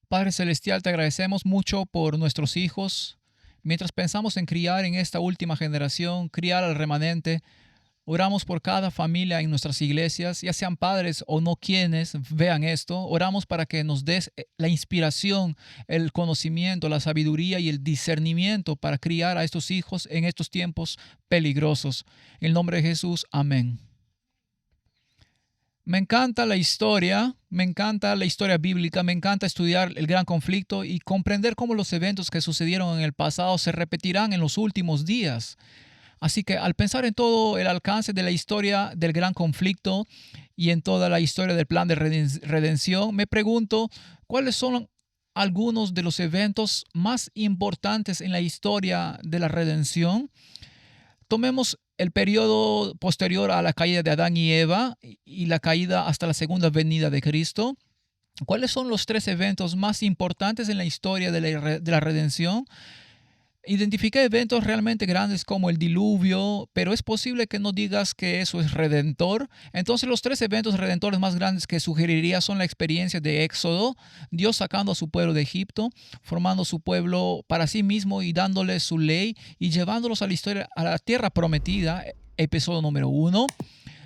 Padre Celestial, te agradecemos mucho por nuestros hijos. Mientras pensamos en criar en esta última generación, criar al remanente, oramos por cada familia en nuestras iglesias, ya sean padres o no quienes vean esto. Oramos para que nos des la inspiración, el conocimiento, la sabiduría y el discernimiento para criar a estos hijos en estos tiempos peligrosos. En el nombre de Jesús, amén. Me encanta la historia bíblica, me encanta estudiar el gran conflicto y comprender cómo los eventos que sucedieron en el pasado se repetirán en los últimos días. Así que al pensar en todo el alcance de la historia del gran conflicto y en toda la historia del plan de redención, me pregunto cuáles son algunos de los eventos más importantes en la historia de la redención. Tomemos el periodo posterior a la caída de Adán y Eva y la caída hasta la segunda venida de Cristo. ¿Cuáles son los tres eventos más importantes en la historia de la redención? Identifiqué eventos realmente grandes como el diluvio, pero es posible que no digas que eso es redentor. Entonces los tres eventos redentores más grandes que sugeriría son la experiencia de Éxodo, Dios sacando a su pueblo de Egipto, formando su pueblo para sí mismo y dándoles su ley y llevándolos a la historia, a la tierra prometida, episodio número uno.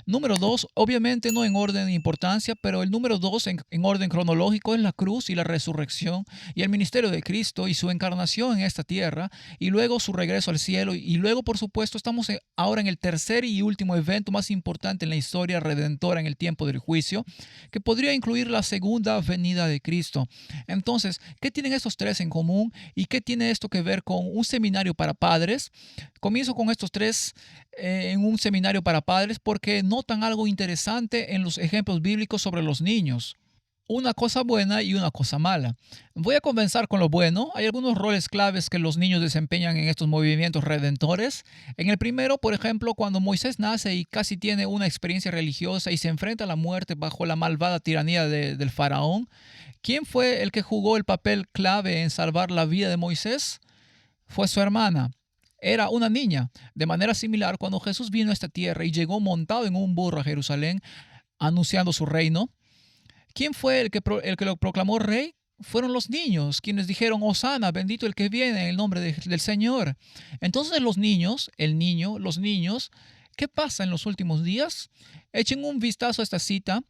Número dos, obviamente no en orden de importancia, pero el número dos en orden cronológico es la cruz y la resurrección y el ministerio de Cristo y su encarnación en esta tierra y luego su regreso al cielo y luego por supuesto estamos ahora en el tercer y último evento más importante en la historia redentora en el tiempo del juicio, que podría incluir la segunda venida de Cristo. Entonces, ¿qué tienen estos tres en común y qué tiene esto que ver con un seminario para padres? Comienzo con estos tres en un seminario para padres porque notan algo interesante en los ejemplos bíblicos sobre los niños. Una cosa buena y una cosa mala. Voy a comenzar con lo bueno. Hay algunos roles claves que los niños desempeñan en estos movimientos redentores. En el primero, por ejemplo, cuando Moisés nace y casi tiene una experiencia religiosa y se enfrenta a la muerte bajo la malvada tiranía del faraón, ¿quién fue el que jugó el papel clave en salvar la vida de Moisés? Fue su hermana. Era una niña. De manera similar, cuando Jesús vino a esta tierra y llegó montado en un burro a Jerusalén, anunciando su reino, ¿quién fue el que lo proclamó rey? Fueron los niños, quienes dijeron, Hosana, bendito el que viene en el nombre del Señor. Entonces los niños, los niños, ¿qué pasa en los últimos días? Echen un vistazo a esta cita.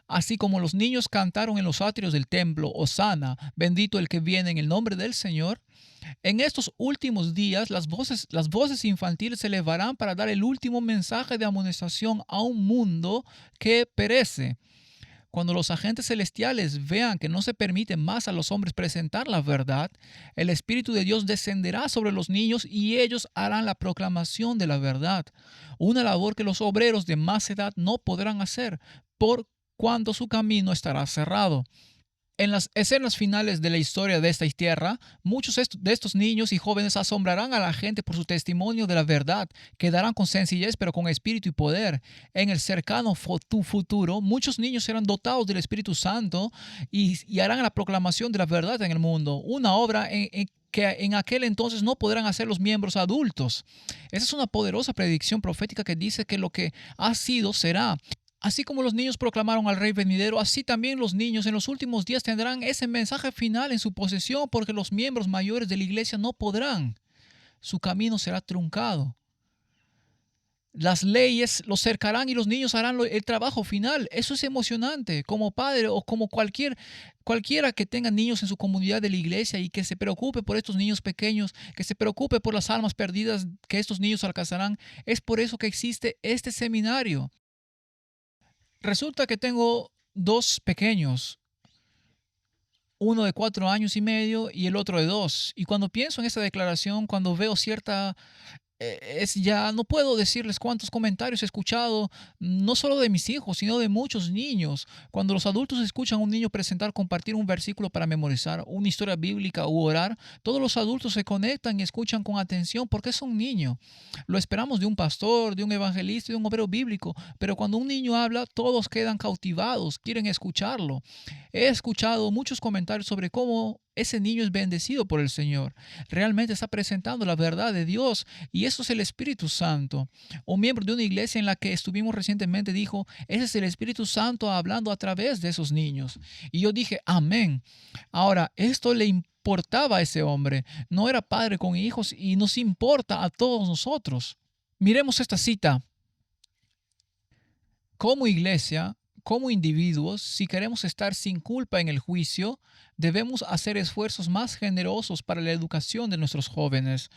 Así como los niños cantaron en los atrios del templo, Hosana, bendito el que viene en el nombre del Señor. En estos últimos días, las voces infantiles se elevarán para dar el último mensaje de amonestación a un mundo que perece. Cuando los agentes celestiales vean que no se permite más a los hombres presentar la verdad, el Espíritu de Dios descenderá sobre los niños y ellos harán la proclamación de la verdad, una labor que los obreros de más edad no podrán hacer, por cuanto su camino estará cerrado. En las escenas finales de la historia de esta tierra, muchos de estos niños y jóvenes asombrarán a la gente por su testimonio de la verdad, quedarán con sencillez pero con espíritu y poder. En el cercano futuro, muchos niños serán dotados del Espíritu Santo y harán la proclamación de la verdad en el mundo, una obra que en aquel entonces no podrán hacer los miembros adultos. Esa es una poderosa predicción profética que dice que lo que ha sido será. Así como los niños proclamaron al Rey venidero, así también los niños en los últimos días tendrán ese mensaje final en su posesión porque los miembros mayores de la iglesia no podrán. Su camino será truncado. Las leyes los cercarán y los niños harán el trabajo final. Eso es emocionante. Como padre o como cualquiera que tenga niños en su comunidad de la iglesia y que se preocupe por estos niños pequeños, que se preocupe por las almas perdidas que estos niños alcanzarán, es por eso que existe este seminario. Resulta que tengo dos pequeños, uno de 4 años y medio y el otro de 2. Y cuando pienso en esta declaración, cuando veo cierta es ya no puedo decirles cuántos comentarios he escuchado, no solo de mis hijos, sino de muchos niños. Cuando los adultos escuchan a un niño compartir un versículo para memorizar, una historia bíblica u orar, todos los adultos se conectan y escuchan con atención porque es un niño. Lo esperamos de un pastor, de un evangelista, de un obrero bíblico, pero cuando un niño habla, todos quedan cautivados, quieren escucharlo. He escuchado muchos comentarios sobre cómo ese niño es bendecido por el Señor. Realmente está presentando la verdad de Dios y eso es el Espíritu Santo. Un miembro de una iglesia en la que estuvimos recientemente dijo, ese es el Espíritu Santo hablando a través de esos niños. Y yo dije, amén. Ahora, esto le importaba a ese hombre. No era padre con hijos y nos importa a todos nosotros. Miremos esta cita. Como iglesia, como individuos, si queremos estar sin culpa en el juicio, debemos hacer esfuerzos más generosos para la educación de nuestros jóvenes.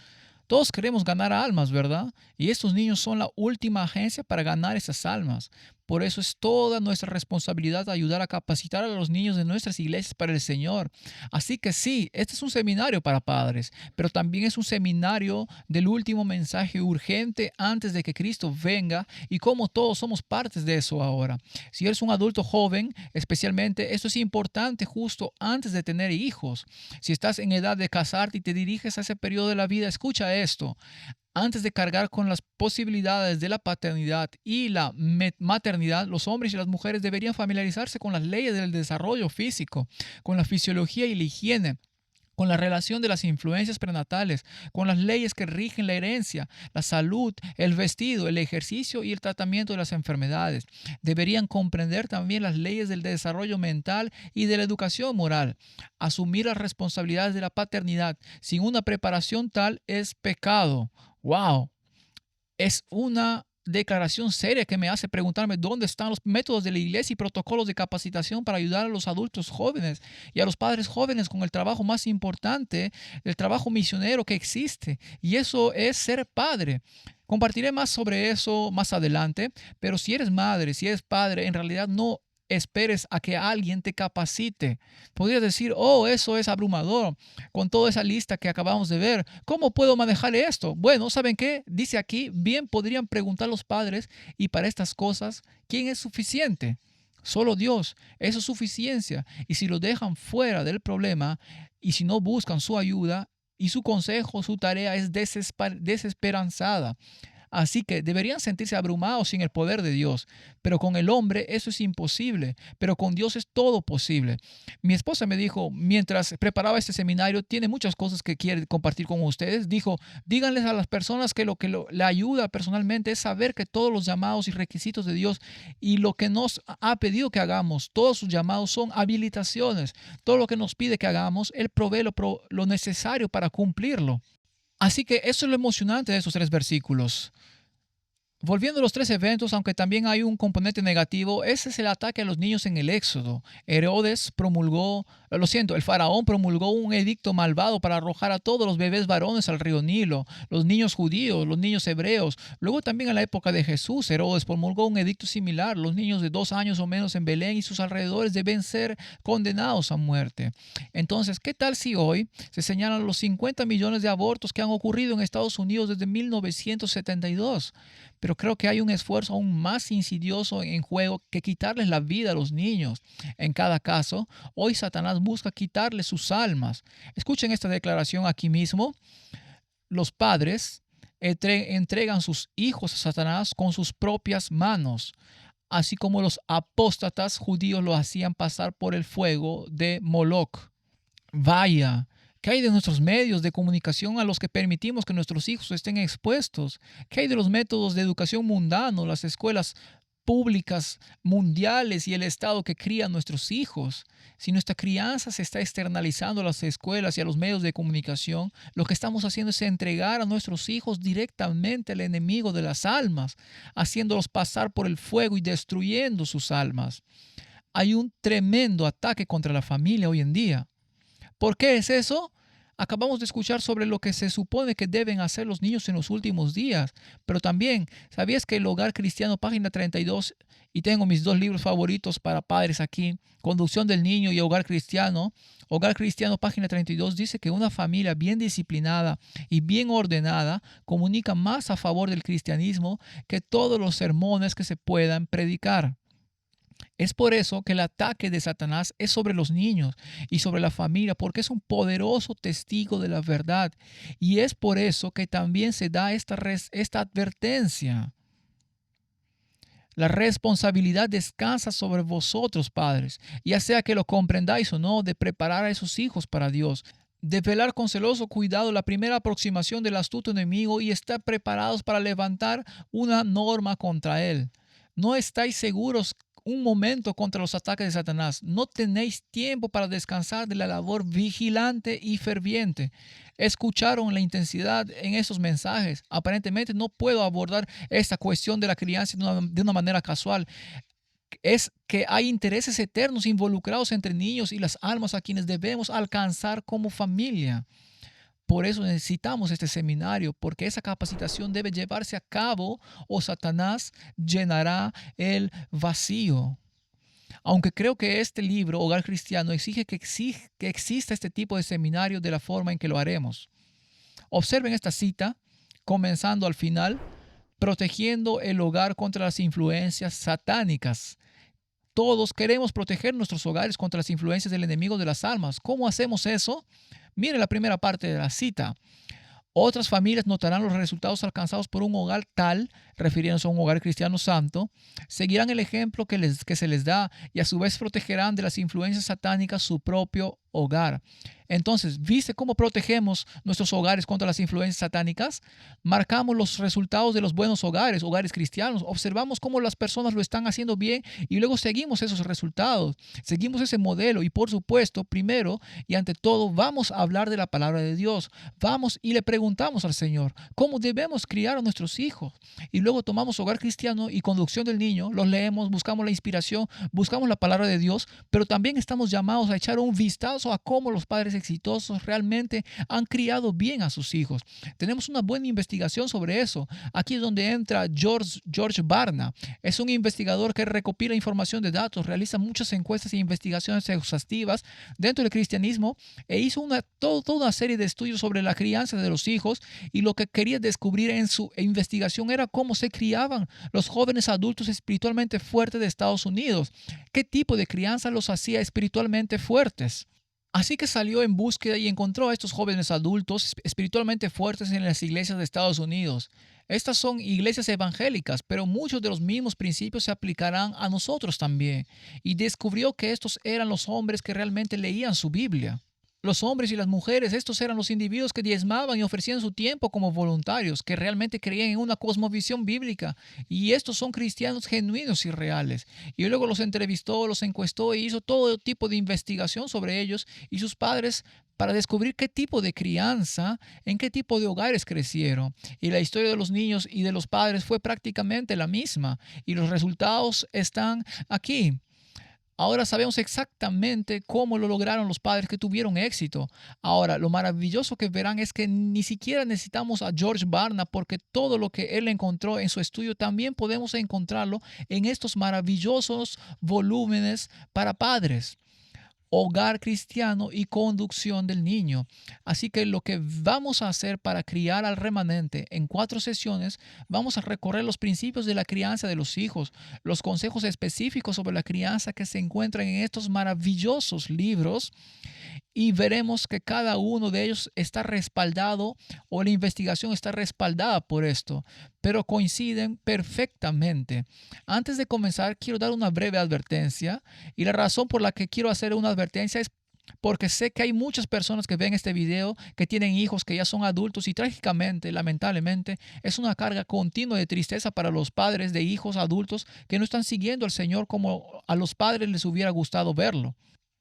Todos queremos ganar almas, ¿verdad? Y estos niños son la última agencia para ganar esas almas. Por eso es toda nuestra responsabilidad ayudar a capacitar a los niños de nuestras iglesias para el Señor. Así que sí, este es un seminario para padres, pero también es un seminario del último mensaje urgente antes de que Cristo venga y como todos somos partes de eso ahora. Si eres un adulto joven, especialmente, esto es importante justo antes de tener hijos. Si estás en edad de casarte y te diriges a ese periodo de la vida, escucha esto. Antes de cargar con las posibilidades de la paternidad y la maternidad, los hombres y las mujeres deberían familiarizarse con las leyes del desarrollo físico, con la fisiología y la higiene, con la relación de las influencias prenatales, con las leyes que rigen la herencia, la salud, el vestido, el ejercicio y el tratamiento de las enfermedades. Deberían comprender también las leyes del desarrollo mental y de la educación moral. Asumir las responsabilidades de la paternidad sin una preparación tal es pecado. ¡Wow! Es una declaración seria que me hace preguntarme dónde están los métodos de la iglesia y protocolos de capacitación para ayudar a los adultos jóvenes y a los padres jóvenes con el trabajo más importante, el trabajo misionero que existe. Y eso es ser padre. Compartiré más sobre eso más adelante, pero si eres madre, si eres padre, en realidad no esperes a que alguien te capacite. Podrías decir, oh, eso es abrumador con toda esa lista que acabamos de ver. ¿Cómo puedo manejar esto? Bueno, ¿saben qué? Dice aquí, bien podrían preguntar los padres y para estas cosas, ¿quién es suficiente? Solo Dios, eso es suficiencia. Y si lo dejan fuera del problema y si no buscan su ayuda y su consejo, su tarea es desesperanzada. Así que deberían sentirse abrumados sin el poder de Dios. Pero con el hombre eso es imposible. Pero con Dios es todo posible. Mi esposa me dijo, mientras preparaba este seminario, tiene muchas cosas que quiere compartir con ustedes. Dijo, díganles a las personas que le ayuda personalmente es saber que todos los llamados y requisitos de Dios y lo que nos ha pedido que hagamos, todos sus llamados son habilitaciones. Todo lo que nos pide que hagamos, Él provee lo necesario para cumplirlo. Así que eso es lo emocionante de esos tres versículos. Volviendo a los tres eventos, aunque también hay un componente negativo, ese es el ataque a los niños en el Éxodo. El faraón promulgó un edicto malvado para arrojar a todos los bebés varones al río Nilo, los niños judíos, los niños hebreos. Luego también en la época de Jesús, Herodes promulgó un edicto similar. Los niños de 2 años o menos en Belén y sus alrededores deben ser condenados a muerte. Entonces, ¿qué tal si hoy se señalan los 50 millones de abortos que han ocurrido en Estados Unidos desde 1972? Pero creo que hay un esfuerzo aún más insidioso en juego que quitarles la vida a los niños. En cada caso, hoy Satanás busca quitarles sus almas. Escuchen esta declaración aquí mismo. Los padres entregan sus hijos a Satanás con sus propias manos, así como los apóstatas judíos lo hacían pasar por el fuego de Moloch. Vaya, ¿qué hay de nuestros medios de comunicación a los que permitimos que nuestros hijos estén expuestos? ¿Qué hay de los métodos de educación mundano, las escuelas públicas mundiales y el Estado que cría a nuestros hijos? Si nuestra crianza se está externalizando a las escuelas y a los medios de comunicación, lo que estamos haciendo es entregar a nuestros hijos directamente al enemigo de las almas, haciéndolos pasar por el fuego y destruyendo sus almas. Hay un tremendo ataque contra la familia hoy en día. ¿Por qué es eso? Acabamos de escuchar sobre lo que se supone que deben hacer los niños en los últimos días, pero también, ¿sabías que el Hogar Cristiano, página 32, y tengo mis 2 libros favoritos para padres aquí, Conducción del Niño y Hogar Cristiano, página 32, dice que una familia bien disciplinada y bien ordenada comunica más a favor del cristianismo que todos los sermones que se puedan predicar. Es por eso que el ataque de Satanás es sobre los niños y sobre la familia, porque es un poderoso testigo de la verdad. Y es por eso que también se da esta advertencia. La responsabilidad descansa sobre vosotros, padres, ya sea que lo comprendáis o no, de preparar a esos hijos para Dios, de velar con celoso cuidado la primera aproximación del astuto enemigo y estar preparados para levantar una norma contra él. No estáis seguros un momento contra los ataques de Satanás. No tenéis tiempo para descansar de la labor vigilante y ferviente. Escucharon la intensidad en esos mensajes. Aparentemente no puedo abordar esta cuestión de la crianza de una manera casual. Es que hay intereses eternos involucrados entre niños y las almas a quienes debemos alcanzar como familia. Por eso necesitamos este seminario, porque esa capacitación debe llevarse a cabo o Satanás llenará el vacío. Aunque creo que este libro, Hogar Cristiano, exige que exista este tipo de seminario de la forma en que lo haremos. Observen esta cita, comenzando al final, protegiendo el hogar contra las influencias satánicas. Todos queremos proteger nuestros hogares contra las influencias del enemigo de las almas. ¿Cómo hacemos eso? Mire la primera parte de la cita. Otras familias notarán los resultados alcanzados por un hogar tal, refiriéndose a un hogar cristiano santo, seguirán el ejemplo que se les da y a su vez protegerán de las influencias satánicas su propio hogar. Entonces, ¿viste cómo protegemos nuestros hogares contra las influencias satánicas? Marcamos los resultados de los buenos hogares, hogares cristianos. Observamos cómo las personas lo están haciendo bien y luego seguimos esos resultados. Seguimos ese modelo y por supuesto, primero y ante todo, vamos a hablar de la palabra de Dios. Vamos y le preguntamos al Señor cómo debemos criar a nuestros hijos. Y luego tomamos Hogar Cristiano y Conducción del Niño, los leemos, buscamos la inspiración, buscamos la palabra de Dios, pero también estamos llamados a echar un vistazo a cómo los padres exitosos realmente han criado bien a sus hijos. Tenemos una buena investigación sobre eso. Aquí es donde entra George Barna. Es un investigador que recopila información de datos, realiza muchas encuestas e investigaciones exhaustivas dentro del cristianismo e hizo toda una serie de estudios sobre la crianza de los hijos, y lo que quería descubrir en su investigación era cómo se criaban los jóvenes adultos espiritualmente fuertes de Estados Unidos. ¿Qué tipo de crianza los hacía espiritualmente fuertes? Así que salió en búsqueda y encontró a estos jóvenes adultos espiritualmente fuertes en las iglesias de Estados Unidos. Estas son iglesias evangélicas, pero muchos de los mismos principios se aplicarán a nosotros también. Y descubrió que estos eran los hombres que realmente leían su Biblia. Los hombres y las mujeres, estos eran los individuos que diezmaban y ofrecían su tiempo como voluntarios, que realmente creían en una cosmovisión bíblica. Y estos son cristianos genuinos y reales. Y luego los entrevistó, los encuestó e hizo todo tipo de investigación sobre ellos y sus padres para descubrir qué tipo de crianza, en qué tipo de hogares crecieron. Y la historia de los niños y de los padres fue prácticamente la misma. Y los resultados están aquí. Ahora sabemos exactamente cómo lo lograron los padres que tuvieron éxito. Ahora, lo maravilloso que verán es que ni siquiera necesitamos a George Barna, porque todo lo que él encontró en su estudio también podemos encontrarlo en estos maravillosos volúmenes para padres. Hogar Cristiano y Conducción del Niño. Así que lo que vamos a hacer para criar al remanente en 4 sesiones, vamos a recorrer los principios de la crianza de los hijos, los consejos específicos sobre la crianza que se encuentran en estos maravillosos libros, y veremos que cada uno de ellos está respaldado, o la investigación está respaldada por esto, pero coinciden perfectamente. Antes de comenzar, quiero dar una breve advertencia, y la razón por la que quiero hacer una advertencia es porque sé que hay muchas personas que ven este video que tienen hijos que ya son adultos, y trágicamente, lamentablemente, es una carga continua de tristeza para los padres de hijos adultos que no están siguiendo al Señor como a los padres les hubiera gustado verlo.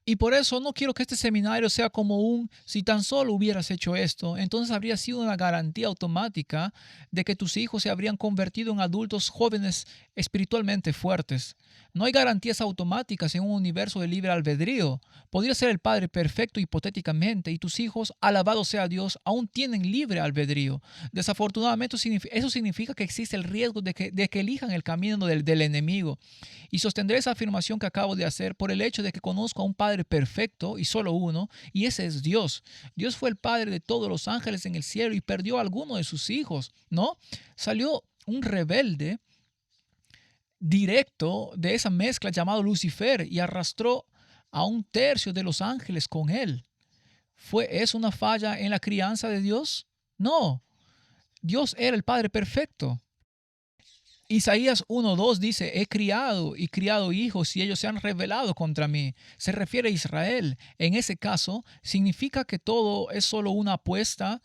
Y por eso no quiero que este seminario sea como si tan solo hubieras hecho esto, entonces habría sido una garantía automática de que tus hijos se habrían convertido en adultos jóvenes espiritualmente fuertes. No hay garantías automáticas en un universo de libre albedrío. Podría ser el padre perfecto hipotéticamente, y tus hijos, alabado sea Dios, aún tienen libre albedrío. Desafortunadamente, eso significa que existe el riesgo de que elijan el camino del enemigo. Y sostendré esa afirmación que acabo de hacer por el hecho de que conozco a un Padre perfecto y solo uno, y ese es Dios. Dios fue el Padre de todos los ángeles en el cielo y perdió a alguno de sus hijos, ¿no? Salió un rebelde directo de esa mezcla llamado Lucifer y arrastró a un tercio de los ángeles con él. ¿Es una falla en la crianza de Dios? No, Dios era el Padre perfecto. Isaías 1:2 dice, he criado y criado hijos y ellos se han rebelado contra mí. Se refiere a Israel. En ese caso, significa que todo es solo una apuesta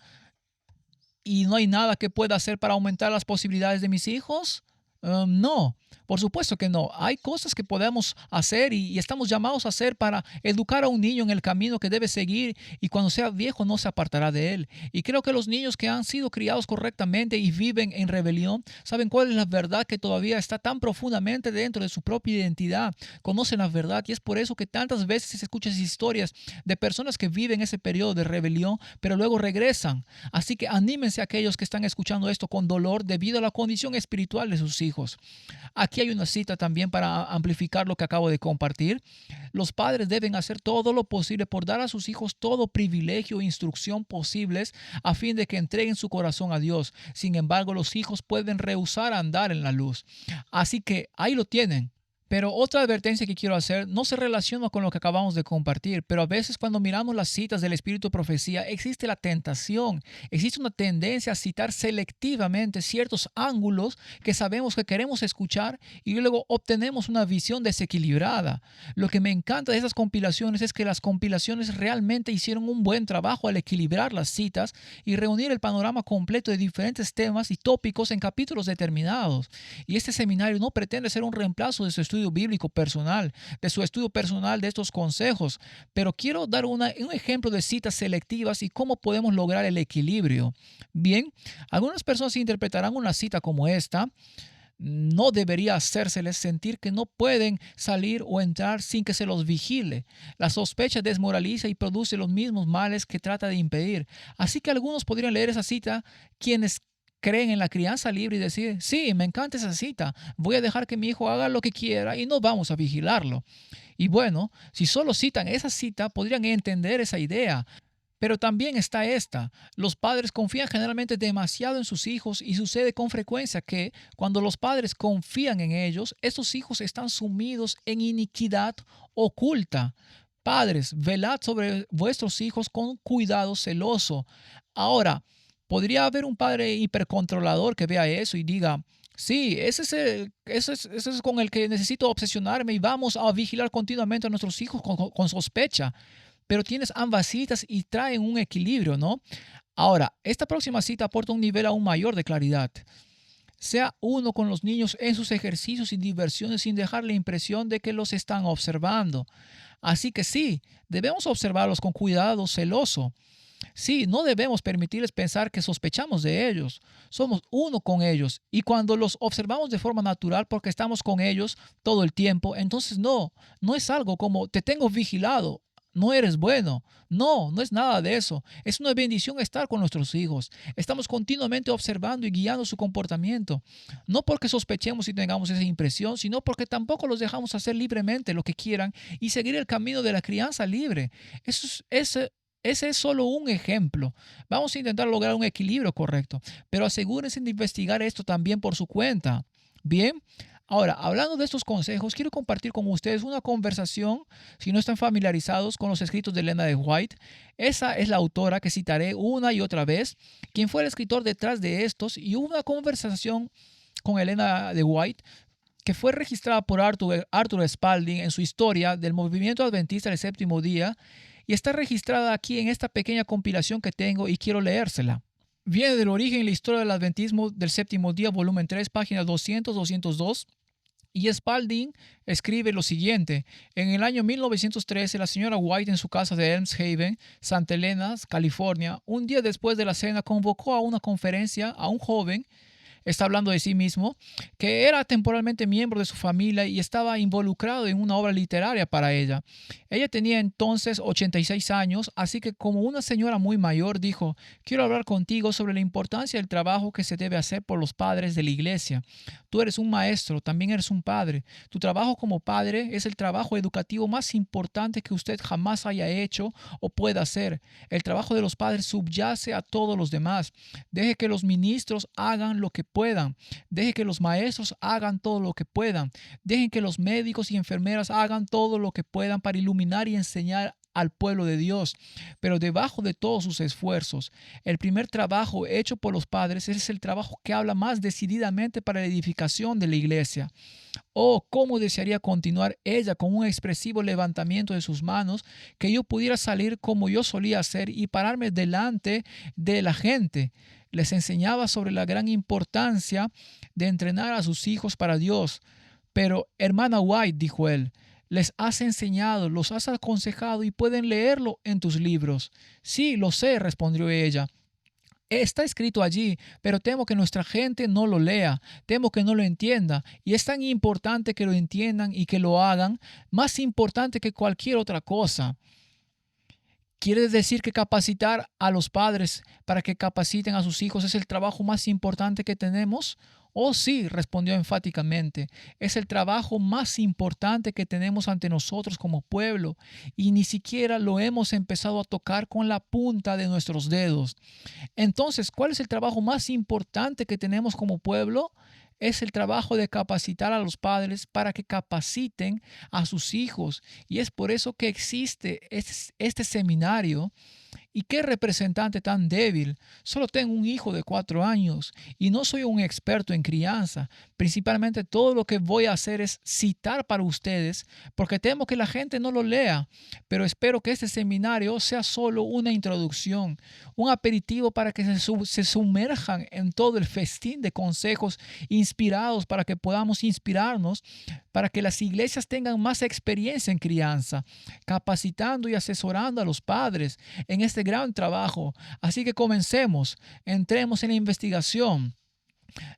y no hay nada que pueda hacer para aumentar las posibilidades de mis hijos. No, por supuesto que no. Hay cosas que podemos hacer y estamos llamados a hacer para educar a un niño en el camino que debe seguir y cuando sea viejo no se apartará de él. Y creo que los niños que han sido criados correctamente y viven en rebelión saben cuál es la verdad que todavía está tan profundamente dentro de su propia identidad. Conocen la verdad y es por eso que tantas veces se escuchan historias de personas que viven ese periodo de rebelión pero luego regresan. Así que anímense a aquellos que están escuchando esto con dolor debido a la condición espiritual de sus hijos. Aquí hay una cita también para amplificar lo que acabo de compartir. Los padres deben hacer todo lo posible por dar a sus hijos todo privilegio e instrucción posibles a fin de que entreguen su corazón a Dios. Sin embargo, los hijos pueden rehusar andar en la luz. Así que ahí lo tienen. Pero otra advertencia que quiero hacer no se relaciona con lo que acabamos de compartir, pero a veces cuando miramos las citas del Espíritu de Profecía existe la tentación, existe una tendencia a citar selectivamente ciertos ángulos que sabemos que queremos escuchar y luego obtenemos una visión desequilibrada. Lo que me encanta de esas compilaciones es que las compilaciones realmente hicieron un buen trabajo al equilibrar las citas y reunir el panorama completo de diferentes temas y tópicos en capítulos determinados. Y este seminario no pretende ser un reemplazo de su estudio bíblico personal, de su estudio personal de estos consejos, pero quiero dar un ejemplo de citas selectivas y cómo podemos lograr el equilibrio. Bien, algunas personas interpretarán una cita como esta. No debería hacérseles sentir que no pueden salir o entrar sin que se los vigile. La sospecha desmoraliza y produce los mismos males que trata de impedir. Así que algunos podrían leer esa cita quienes creen en la crianza libre y decir, sí, me encanta esa cita, voy a dejar que mi hijo haga lo que quiera y no vamos a vigilarlo. Y bueno, si solo citan esa cita, podrían entender esa idea. Pero también está esta. Los padres confían generalmente demasiado en sus hijos y sucede con frecuencia que cuando los padres confían en ellos, estos hijos están sumidos en iniquidad oculta. Padres, velad sobre vuestros hijos con cuidado celoso. Ahora, podría haber un padre hipercontrolador que vea eso y diga, sí, ese es con el que necesito obsesionarme y vamos a vigilar continuamente a nuestros hijos con sospecha. Pero tienes ambas citas y traen un equilibrio, ¿no? Ahora, esta próxima cita aporta un nivel aún mayor de claridad. Sea uno con los niños en sus ejercicios y diversiones sin dejar la impresión de que los están observando. Así que sí, debemos observarlos con cuidado celoso. Sí, no debemos permitirles pensar que sospechamos de ellos. Somos uno con ellos y cuando los observamos de forma natural porque estamos con ellos todo el tiempo, entonces no es algo como te tengo vigilado. No eres bueno. No es nada de eso. Es una bendición estar con nuestros hijos. Estamos continuamente observando y guiando su comportamiento. No porque sospechemos y tengamos esa impresión, sino porque tampoco los dejamos hacer libremente lo que quieran y seguir el camino de la crianza libre. Ese es solo un ejemplo. Vamos a intentar lograr un equilibrio correcto, pero asegúrense de investigar esto también por su cuenta. Bien, ahora, hablando de estos consejos, quiero compartir con ustedes una conversación, si no están familiarizados con los escritos de Elena de White. Esa es la autora que citaré una y otra vez, quien fue el escritor detrás de estos, y hubo una conversación con Elena de White que fue registrada por Arthur Spalding en su historia del movimiento adventista del séptimo día, y está registrada aquí en esta pequeña compilación que tengo y quiero leérsela. Viene del origen y la historia del adventismo del séptimo día, volumen 3, páginas 200-202. Y Spalding escribe lo siguiente. En el año 1913, la señora White en su casa de Elms Haven, Santa Elena, California, un día después de la cena, convocó a una conferencia a un joven, está hablando de sí mismo, que era temporalmente miembro de su familia y estaba involucrado en una obra literaria para ella. Ella tenía entonces 86 años, así que como una señora muy mayor dijo, quiero hablar contigo sobre la importancia del trabajo que se debe hacer por los padres de la iglesia. Tú eres un maestro, también eres un padre. Tu trabajo como padre es el trabajo educativo más importante que usted jamás haya hecho o pueda hacer. El trabajo de los padres subyace a todos los demás. Deje que los ministros hagan lo que puedan. Deje que los maestros hagan todo lo que puedan. Dejen que los médicos y enfermeras hagan todo lo que puedan para iluminar y enseñar al pueblo de Dios. Pero debajo de todos sus esfuerzos, el primer trabajo hecho por los padres es el trabajo que habla más decididamente para la edificación de la iglesia. Oh, cómo desearía continuar ella con un expresivo levantamiento de sus manos, que yo pudiera salir como yo solía hacer y pararme delante de la gente. Les enseñaba sobre la gran importancia de entrenar a sus hijos para Dios. Pero, hermana White, dijo él, les has enseñado, los has aconsejado y pueden leerlo en tus libros. Sí, lo sé, respondió ella. Está escrito allí, pero temo que nuestra gente no lo lea, temo que no lo entienda, y es tan importante que lo entiendan y que lo hagan, más importante que cualquier otra cosa. ¿Quiere decir que capacitar a los padres para que capaciten a sus hijos es el trabajo más importante que tenemos? Oh, sí, respondió enfáticamente. Es el trabajo más importante que tenemos ante nosotros como pueblo, y ni siquiera lo hemos empezado a tocar con la punta de nuestros dedos. Entonces, ¿cuál es el trabajo más importante que tenemos como pueblo? Es el trabajo de capacitar a los padres para que capaciten a sus hijos. Y es por eso que existe este seminario. ¿Y qué representante tan débil? Solo tengo un hijo de 4 años y no soy un experto en crianza. Principalmente todo lo que voy a hacer es citar para ustedes porque temo que la gente no lo lea. Pero espero que este seminario sea solo una introducción, un aperitivo para que se sumerjan en todo el festín de consejos inspirados para que podamos inspirarnos, para que las iglesias tengan más experiencia en crianza, capacitando y asesorando a los padres en este gran trabajo. Así que entremos en la investigación.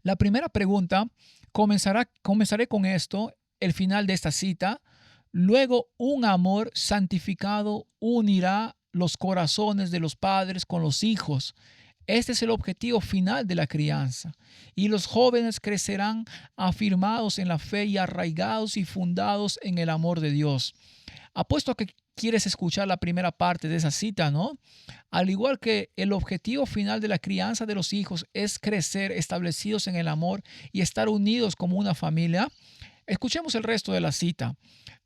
La primera pregunta, comenzaré con esto, el final de esta cita. Luego, un amor santificado unirá los corazones de los padres con los hijos. Este es el objetivo final de la crianza. Y los jóvenes crecerán afirmados en la fe y arraigados y fundados en el amor de Dios. Apuesto a que quieres escuchar la primera parte de esa cita, ¿no? Al igual que el objetivo final de la crianza de los hijos es crecer establecidos en el amor y estar unidos como una familia, escuchemos el resto de la cita.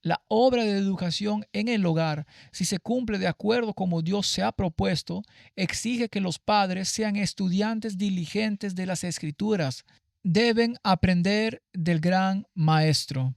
La obra de educación en el hogar, si se cumple de acuerdo como Dios se ha propuesto, exige que los padres sean estudiantes diligentes de las Escrituras. Deben aprender del gran maestro.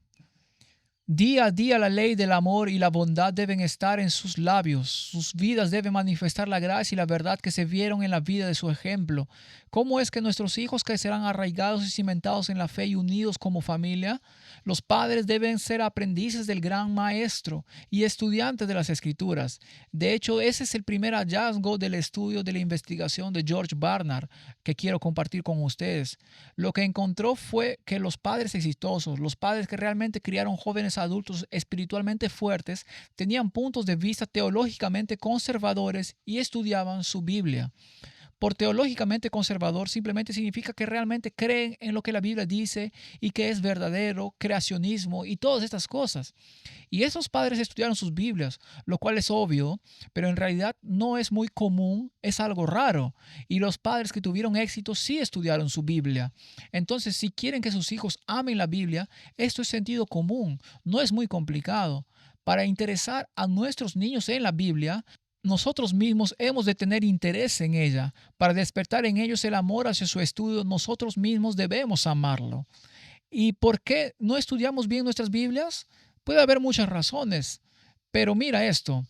Día a día la ley del amor y la bondad deben estar en sus labios. Sus vidas deben manifestar la gracia y la verdad que se vieron en la vida de su ejemplo. ¿Cómo es que nuestros hijos crecerán arraigados y cimentados en la fe y unidos como familia? Los padres deben ser aprendices del gran maestro y estudiantes de las Escrituras. De hecho, ese es el primer hallazgo del estudio de la investigación de George Barnard que quiero compartir con ustedes. Lo que encontró fue que los padres exitosos, los padres que realmente criaron jóvenes adultos espiritualmente fuertes, tenían puntos de vista teológicamente conservadores y estudiaban su Biblia. Por teológicamente conservador simplemente significa que realmente creen en lo que la Biblia dice y que es verdadero, creacionismo y todas estas cosas. Y esos padres estudiaron sus Biblias, lo cual es obvio, pero en realidad no es muy común, es algo raro. Y los padres que tuvieron éxito sí estudiaron su Biblia. Entonces, si quieren que sus hijos amen la Biblia, esto es sentido común, no es muy complicado. Para interesar a nuestros niños en la Biblia, nosotros mismos hemos de tener interés en ella. Para despertar en ellos el amor hacia su estudio, nosotros mismos debemos amarlo. ¿Y por qué no estudiamos bien nuestras Biblias? Puede haber muchas razones, pero mira esto.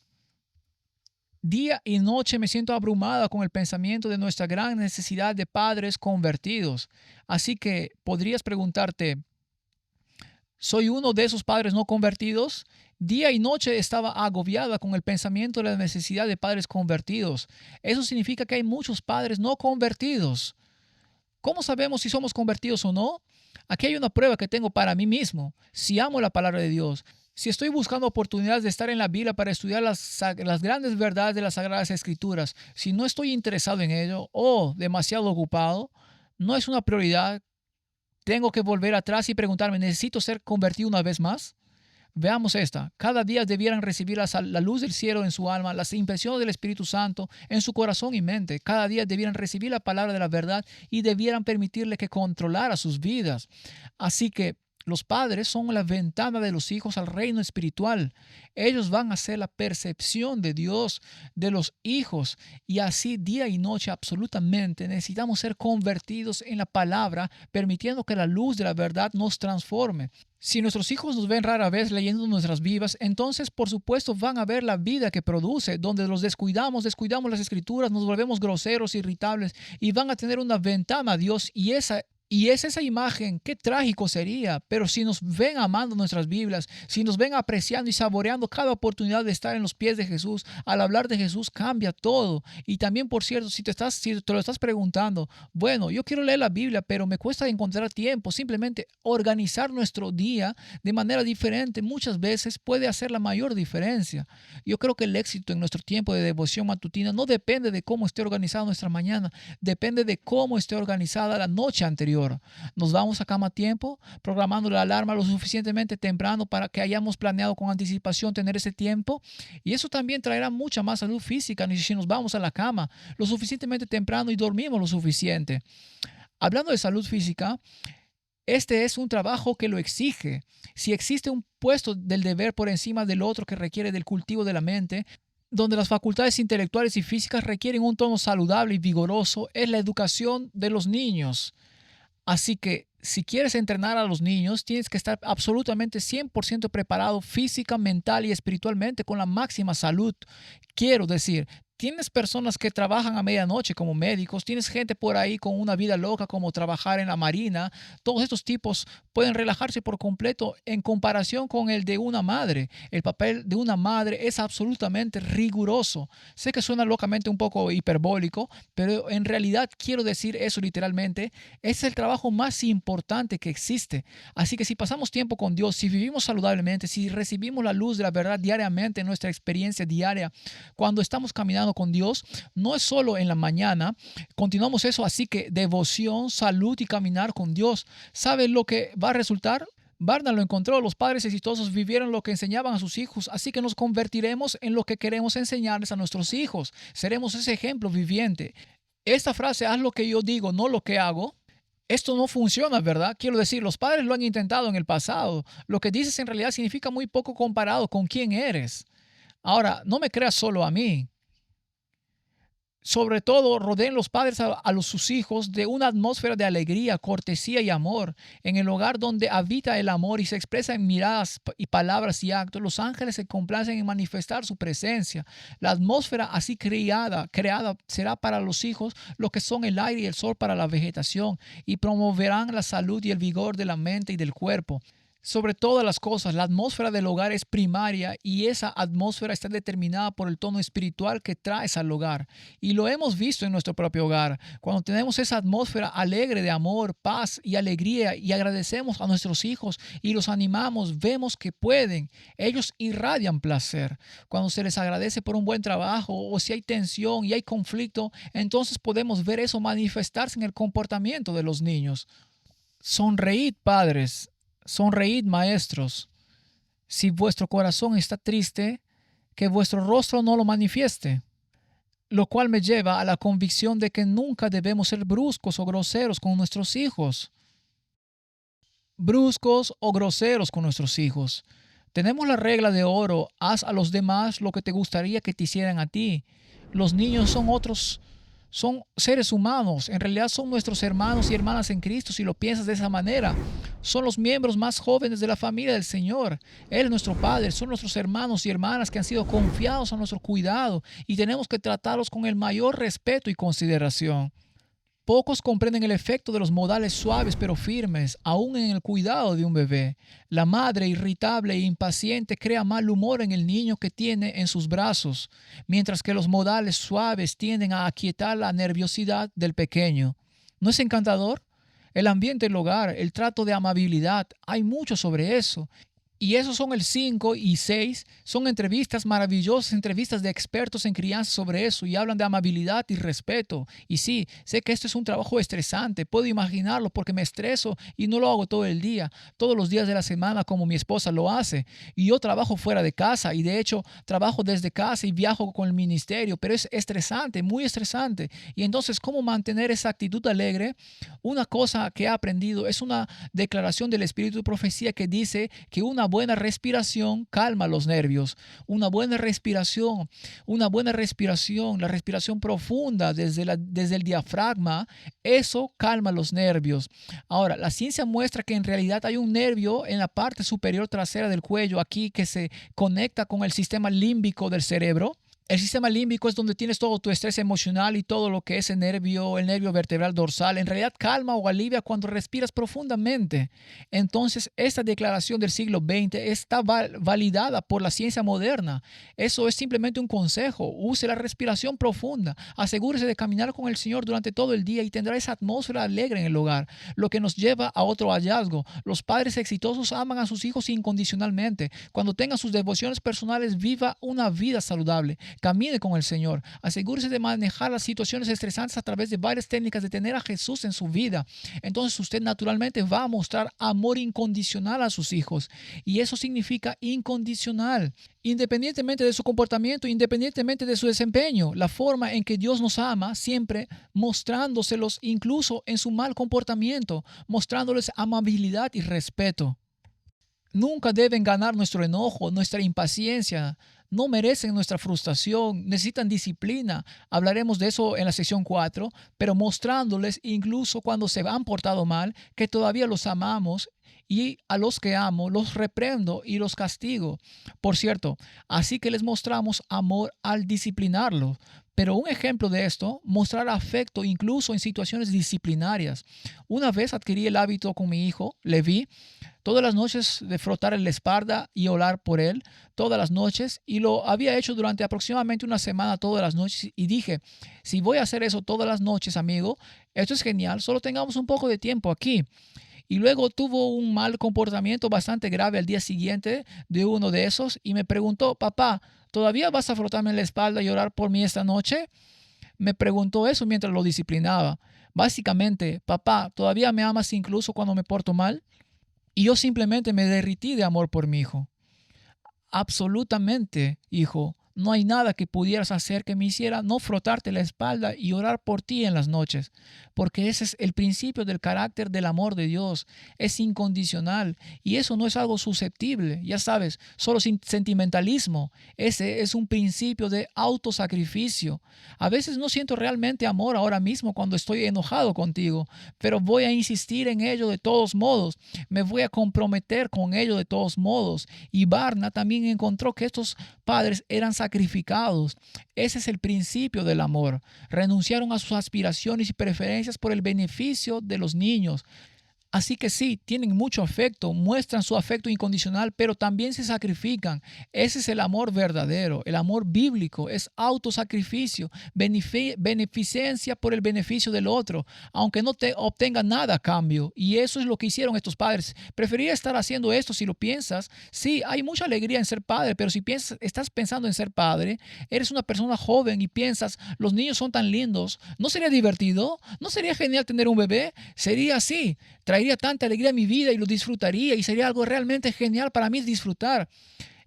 Día y noche me siento abrumada con el pensamiento de nuestra gran necesidad de padres convertidos. Así que podrías preguntarte, ¿soy uno de esos padres no convertidos? Día y noche estaba agobiada con el pensamiento de la necesidad de padres convertidos. Eso significa que hay muchos padres no convertidos. ¿Cómo sabemos si somos convertidos o no? Aquí hay una prueba que tengo para mí mismo. Si amo la palabra de Dios, si estoy buscando oportunidades de estar en la Biblia para estudiar las grandes verdades de las Sagradas Escrituras, si no estoy interesado en ello o demasiado ocupado, no es una prioridad. Tengo que volver atrás y preguntarme, ¿necesito ser convertido una vez más? Veamos esta. Cada día debieran recibir la luz del cielo en su alma, las impresiones del Espíritu Santo en su corazón y mente. Cada día debieran recibir la palabra de la verdad y debieran permitirle que controlara sus vidas. Así que Los padres son la ventana de los hijos al reino espiritual. Ellos van a ser la percepción de Dios de los hijos. Y así día y noche absolutamente necesitamos ser convertidos en la palabra, permitiendo que la luz de la verdad nos transforme. Si nuestros hijos nos ven rara vez leyendo nuestras Biblias, entonces por supuesto van a ver la vida que produce, donde los descuidamos las escrituras, nos volvemos groseros, irritables y van a tener una ventana a Dios y es esa imagen. Qué trágico sería. Pero si nos ven amando nuestras Biblias, si nos ven apreciando y saboreando cada oportunidad de estar en los pies de Jesús, al hablar de Jesús cambia todo. Y también, por cierto, si te lo estás preguntando, bueno, yo quiero leer la Biblia, pero me cuesta encontrar tiempo. Simplemente organizar nuestro día de manera diferente muchas veces puede hacer la mayor diferencia. Yo creo que el éxito en nuestro tiempo de devoción matutina no depende de cómo esté organizada nuestra mañana, depende de cómo esté organizada la noche anterior. Nos vamos a cama a tiempo, programando la alarma lo suficientemente temprano para que hayamos planeado con anticipación tener ese tiempo. Y eso también traerá mucha más salud física si nos vamos a la cama lo suficientemente temprano y dormimos lo suficiente. Hablando de salud física, este es un trabajo que lo exige. Si existe un puesto del deber por encima del otro que requiere del cultivo de la mente, donde las facultades intelectuales y físicas requieren un tono saludable y vigoroso, es la educación de los niños. Así que si quieres entrenar a los niños, tienes que estar absolutamente 100% preparado física, mental y espiritualmente con la máxima salud. Quiero decir, tienes personas que trabajan a medianoche como médicos, tienes gente por ahí con una vida loca como trabajar en la marina. Todos estos tipos pueden relajarse por completo en comparación con el de una madre. El papel de una madre es absolutamente riguroso. Sé que suena locamente un poco hiperbólico, pero en realidad quiero decir eso literalmente. Es el trabajo más importante que existe. Así que si pasamos tiempo con Dios, si vivimos saludablemente, si recibimos la luz de la verdad diariamente en nuestra experiencia diaria, cuando estamos caminando con Dios, no es solo en la mañana, continuamos eso, así que devoción, salud y caminar con Dios. ¿Sabe lo que va a resultar? Barna lo encontró, los padres exitosos vivieron lo que enseñaban a sus hijos, así que nos convertiremos en lo que queremos enseñarles a nuestros hijos. Seremos ese ejemplo viviente. Esta frase, haz lo que yo digo, no lo que hago. Esto no funciona, ¿verdad? Quiero decir, los padres lo han intentado en el pasado. Lo que dices en realidad significa muy poco comparado con quién eres. Ahora, no me creas solo a mí. Sobre todo, rodeen los padres sus hijos de una atmósfera de alegría, cortesía y amor. En el hogar donde habita el amor y se expresa en miradas y palabras y actos, los ángeles se complacen en manifestar su presencia. La atmósfera así creada será para los hijos lo que son el aire y el sol para la vegetación, y promoverán la salud y el vigor de la mente y del cuerpo. Sobre todas las cosas, la atmósfera del hogar es primaria y esa atmósfera está determinada por el tono espiritual que traes al hogar. Y lo hemos visto en nuestro propio hogar. Cuando tenemos esa atmósfera alegre de amor, paz y alegría y agradecemos a nuestros hijos y los animamos, vemos que pueden. Ellos irradian placer. Cuando se les agradece por un buen trabajo o si hay tensión y hay conflicto, entonces podemos ver eso manifestarse en el comportamiento de los niños. Sonreíd, padres. Sonreíd, maestros. Si vuestro corazón está triste, que vuestro rostro no lo manifieste. Lo cual me lleva a la convicción de que nunca debemos ser bruscos o groseros con nuestros hijos. Bruscos o groseros con nuestros hijos. Tenemos la regla de oro: haz a los demás lo que te gustaría que te hicieran a ti. Los niños son seres humanos, en realidad son nuestros hermanos y hermanas en Cristo si lo piensas de esa manera. Son los miembros más jóvenes de la familia del Señor. Él es nuestro Padre, son nuestros hermanos y hermanas que han sido confiados a nuestro cuidado y tenemos que tratarlos con el mayor respeto y consideración. Pocos comprenden el efecto de los modales suaves pero firmes, aún en el cuidado de un bebé. La madre irritable e impaciente crea mal humor en el niño que tiene en sus brazos, mientras que los modales suaves tienden a aquietar la nerviosidad del pequeño. ¿No es encantador? El ambiente del hogar, el trato de amabilidad, hay mucho sobre eso. Y esos son el 5 y 6. Son entrevistas maravillosas, entrevistas de expertos en crianza sobre eso y hablan de amabilidad y respeto. Y sí, sé que esto es un trabajo estresante. Puedo imaginarlo porque me estreso y no lo hago todo el día, todos los días de la semana como mi esposa lo hace. Y yo trabajo fuera de casa y de hecho trabajo desde casa y viajo con el ministerio, pero es estresante, muy estresante. Y entonces, ¿cómo mantener esa actitud alegre? Una cosa que he aprendido es una declaración del Espíritu de Profecía que dice que una buena respiración calma los nervios. Una buena respiración, la respiración profunda desde el diafragma, eso calma los nervios. Ahora, la ciencia muestra que en realidad hay un nervio en la parte superior trasera del cuello aquí que se conecta con el sistema límbico del cerebro. El sistema límbico es donde tienes todo tu estrés emocional y todo lo que es el nervio vertebral dorsal. En realidad calma o alivia cuando respiras profundamente. Entonces, esta declaración del siglo XX está validada por la ciencia moderna. Eso es simplemente un consejo. Use la respiración profunda. Asegúrese de caminar con el Señor durante todo el día y tendrá esa atmósfera alegre en el hogar, lo que nos lleva a otro hallazgo. Los padres exitosos aman a sus hijos incondicionalmente. Cuando tengan sus devociones personales, viva una vida saludable. Camine con el Señor. Asegúrese de manejar las situaciones estresantes a través de varias técnicas, de tener a Jesús en su vida. Entonces usted naturalmente va a mostrar amor incondicional a sus hijos. Y eso significa incondicional. Independientemente de su comportamiento, independientemente de su desempeño, la forma en que Dios nos ama, siempre mostrándoselos incluso en su mal comportamiento, mostrándoles amabilidad y respeto. Nunca deben ganar nuestro enojo, nuestra impaciencia. No merecen nuestra frustración, necesitan disciplina. Hablaremos de eso en la sección 4, pero mostrándoles incluso cuando se han portado mal, que todavía los amamos y a los que amo los reprendo y los castigo. Por cierto, así que les mostramos amor al disciplinarlos. Pero un ejemplo de esto, mostrar afecto incluso en situaciones disciplinarias. Una vez adquirí el hábito con mi hijo, Levi, todas las noches de frotarle la espalda y orar por él, todas las noches, y lo había hecho durante aproximadamente una semana todas las noches, y dije, si voy a hacer eso todas las noches, amigo, esto es genial, solo tengamos un poco de tiempo aquí. Y luego tuvo un mal comportamiento bastante grave al día siguiente de uno de esos y me preguntó, papá, ¿todavía vas a frotarme la espalda y orar por mí esta noche? Me preguntó eso mientras lo disciplinaba. Básicamente, papá, ¿todavía me amas incluso cuando me porto mal? Y yo simplemente me derrití de amor por mi hijo. Absolutamente, hijo. No hay nada que pudieras hacer que me hiciera no frotarte la espalda y orar por ti en las noches, porque ese es el principio del carácter del amor de Dios. Es incondicional y eso no es algo susceptible, ya sabes, solo sin sentimentalismo. Ese es un principio de autosacrificio. A veces no siento realmente amor ahora mismo cuando estoy enojado contigo, pero voy a insistir en ello de todos modos. Me voy a comprometer con ello de todos modos. Y Barna también encontró que estos padres eran sacrificados. Ese es el principio del amor. Renunciaron a sus aspiraciones y preferencias por el beneficio de los niños. Así que sí, tienen mucho afecto, muestran su afecto incondicional, pero también se sacrifican. Ese es el amor verdadero, el amor bíblico, es autosacrificio, beneficencia por el beneficio del otro, aunque no te obtenga nada a cambio. Y eso es lo que hicieron estos padres. Preferiría estar haciendo esto si lo piensas. Sí, hay mucha alegría en ser padre, pero si piensas, estás pensando en ser padre, eres una persona joven y piensas, los niños son tan lindos, ¿no sería divertido? ¿No sería genial tener un bebé? Sería así. Traería tanta alegría a mi vida y lo disfrutaría y sería algo realmente genial para mí disfrutar.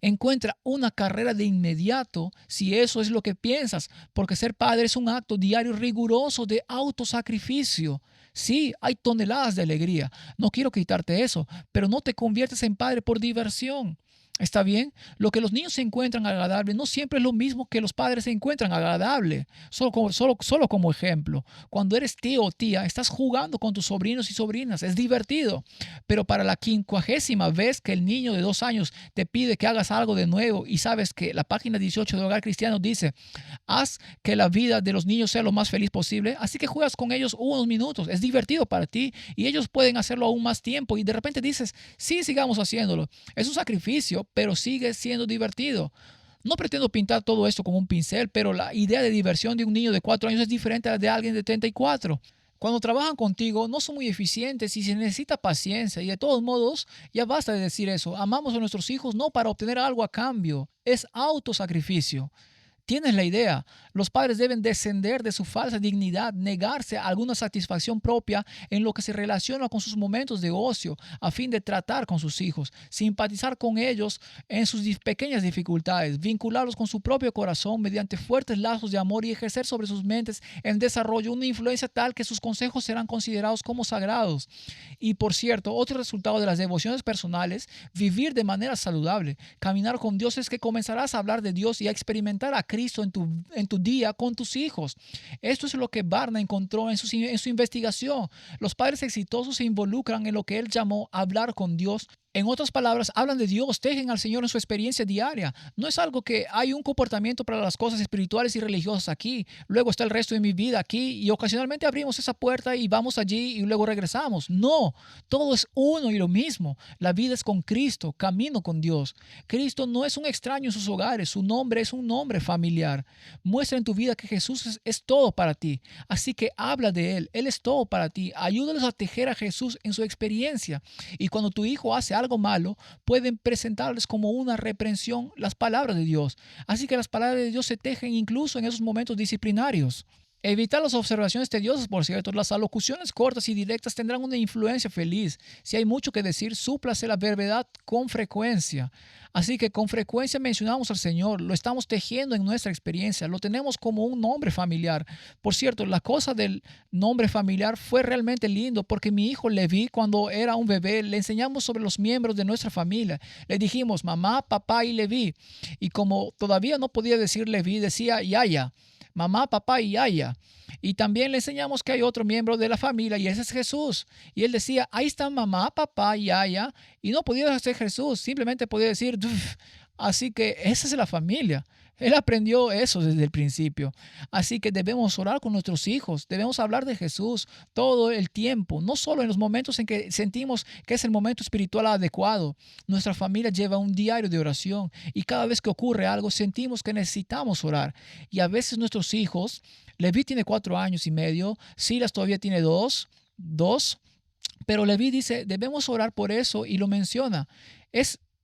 Encuentra una carrera de inmediato si eso es lo que piensas, porque ser padre es un acto diario riguroso de autosacrificio. Sí, hay toneladas de alegría. No quiero quitarte eso, pero no te conviertes en padre por diversión. ¿Está bien? Lo que los niños se encuentran agradable no siempre es lo mismo que los padres se encuentran agradable. Solo como ejemplo, cuando eres tío o tía, estás jugando con tus sobrinos y sobrinas. Es divertido. Pero para la 50ª vez que el niño de 2 años te pide que hagas algo de nuevo y sabes que la página 18 de Hogar Cristiano dice, haz que la vida de los niños sea lo más feliz posible, así que juegas con ellos unos minutos. Es divertido para ti y ellos pueden hacerlo aún más tiempo y de repente dices, sí, sigamos haciéndolo. Es un sacrificio, pero sigue siendo divertido. No pretendo pintar todo esto con un pincel, pero la idea de diversión de un niño de 4 años es diferente a la de alguien de 34. Cuando trabajan contigo, no son muy eficientes y se necesita paciencia. Y de todos modos, ya basta de decir eso. Amamos a nuestros hijos no para obtener algo a cambio. Es autosacrificio. Tienes la idea. Los padres deben descender de su falsa dignidad, negarse a alguna satisfacción propia en lo que se relaciona con sus momentos de ocio, a fin de tratar con sus hijos, simpatizar con ellos en sus pequeñas dificultades, vincularlos con su propio corazón mediante fuertes lazos de amor y ejercer sobre sus mentes en desarrollo una influencia tal que sus consejos serán considerados como sagrados. Y por cierto, otro resultado de las devociones personales, vivir de manera saludable, caminar con Dios es que comenzarás a hablar de Dios y a experimentar a Cristo en tu día con tus hijos. Esto es lo que Barna encontró en su investigación. Los padres exitosos se involucran en lo que él llamó hablar con Dios. En otras palabras, hablan de Dios, tejen al Señor en su experiencia diaria. No es algo que hay un comportamiento para las cosas espirituales y religiosas aquí, luego está el resto de mi vida aquí y ocasionalmente abrimos esa puerta y vamos allí y luego regresamos. No, todo es uno y lo mismo. La vida es con Cristo, camino con Dios. Cristo no es un extraño en sus hogares, su nombre es un nombre familiar. Muestra en tu vida que Jesús es todo para ti. Así que habla de Él es todo para ti. Ayúdalos a tejer a Jesús en su experiencia. Y cuando tu hijo hace algo malo, pueden presentarles como una reprensión las palabras de Dios. Así que las palabras de Dios se tejen incluso en esos momentos disciplinarios. Evitar las observaciones tediosas, por cierto. Las alocuciones cortas y directas tendrán una influencia feliz. Si hay mucho que decir, súplase la brevedad con frecuencia. Así que con frecuencia mencionamos al Señor, lo estamos tejiendo en nuestra experiencia, lo tenemos como un nombre familiar. Por cierto, la cosa del nombre familiar fue realmente lindo porque mi hijo Levi, cuando era un bebé, le enseñamos sobre los miembros de nuestra familia. Le dijimos mamá, papá y Levi. Y como todavía no podía decir Levi, decía Yaya. Mamá, papá y Yaya. Y también le enseñamos que hay otro miembro de la familia y ese es Jesús. Y él decía, ahí están mamá, papá y Yaya. Y no podía ser Jesús, simplemente podía decir, Duf. Así que esa es la familia. Él aprendió eso desde el principio. Así que debemos orar con nuestros hijos, debemos hablar de Jesús todo el tiempo, no solo en los momentos en que sentimos que es el momento espiritual adecuado. Nuestra familia lleva un diario de oración y cada vez que ocurre algo sentimos que necesitamos orar. Y a veces nuestros hijos, Levi tiene 4 años y medio, Silas todavía tiene dos, pero Levi dice, debemos orar por eso y lo menciona.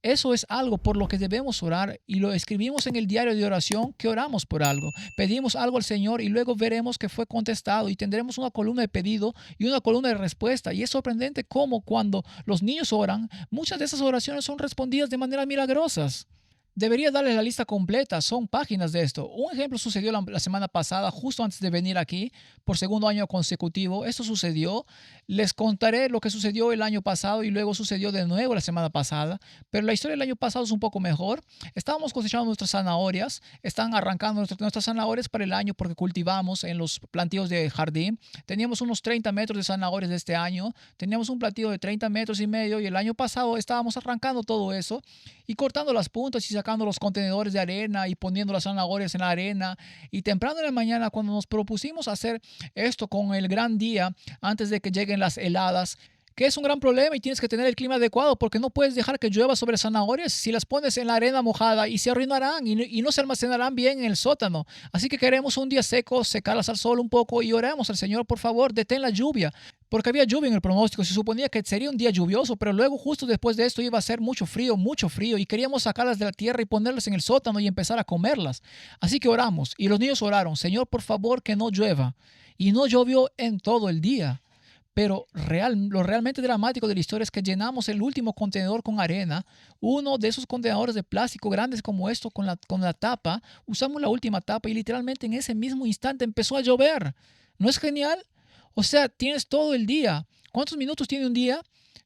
Eso es algo por lo que debemos orar y lo escribimos en el diario de oración que oramos por algo. Pedimos algo al Señor y luego veremos que fue contestado y tendremos una columna de pedido y una columna de respuesta. Y es sorprendente cómo cuando los niños oran, muchas de esas oraciones son respondidas de maneras milagrosas. Debería darles la lista completa, son páginas de esto. Un ejemplo sucedió la semana pasada, justo antes de venir aquí, por segundo año consecutivo. Esto sucedió. Les contaré lo que sucedió el año pasado y luego sucedió de nuevo la semana pasada. Pero la historia del año pasado es un poco mejor. Estábamos cosechando nuestras zanahorias, están arrancando nuestras zanahorias para el año porque cultivamos en los plantíos de jardín. Teníamos unos 30 metros de zanahorias de este año, teníamos un plantío de 30 metros y medio y el año pasado estábamos arrancando todo eso y cortando las puntas y sacando los contenedores de arena y poniendo las zanahorias en la arena. Y temprano en la mañana, cuando nos propusimos hacer esto con el gran día, antes de que lleguen las heladas, que es un gran problema y tienes que tener el clima adecuado porque no puedes dejar que llueva sobre zanahorias. Si las pones en la arena mojada y se arruinarán y no se almacenarán bien en el sótano. Así que queremos un día seco, secarlas al sol un poco y oremos al Señor, por favor, detén la lluvia. Porque había lluvia en el pronóstico, se suponía que sería un día lluvioso, pero luego justo después de esto iba a ser mucho frío, y queríamos sacarlas de la tierra y ponerlas en el sótano y empezar a comerlas. Así que oramos, y los niños oraron, Señor, por favor, que no llueva. Y no llovió en todo el día. Pero lo realmente dramático de la historia es que llenamos el último contenedor con arena, uno de esos contenedores de plástico grandes como esto con la tapa, usamos la última tapa y literalmente en ese mismo instante empezó a llover. ¿No es genial? O sea, tienes todo el día. ¿Cuántos minutos tiene un día?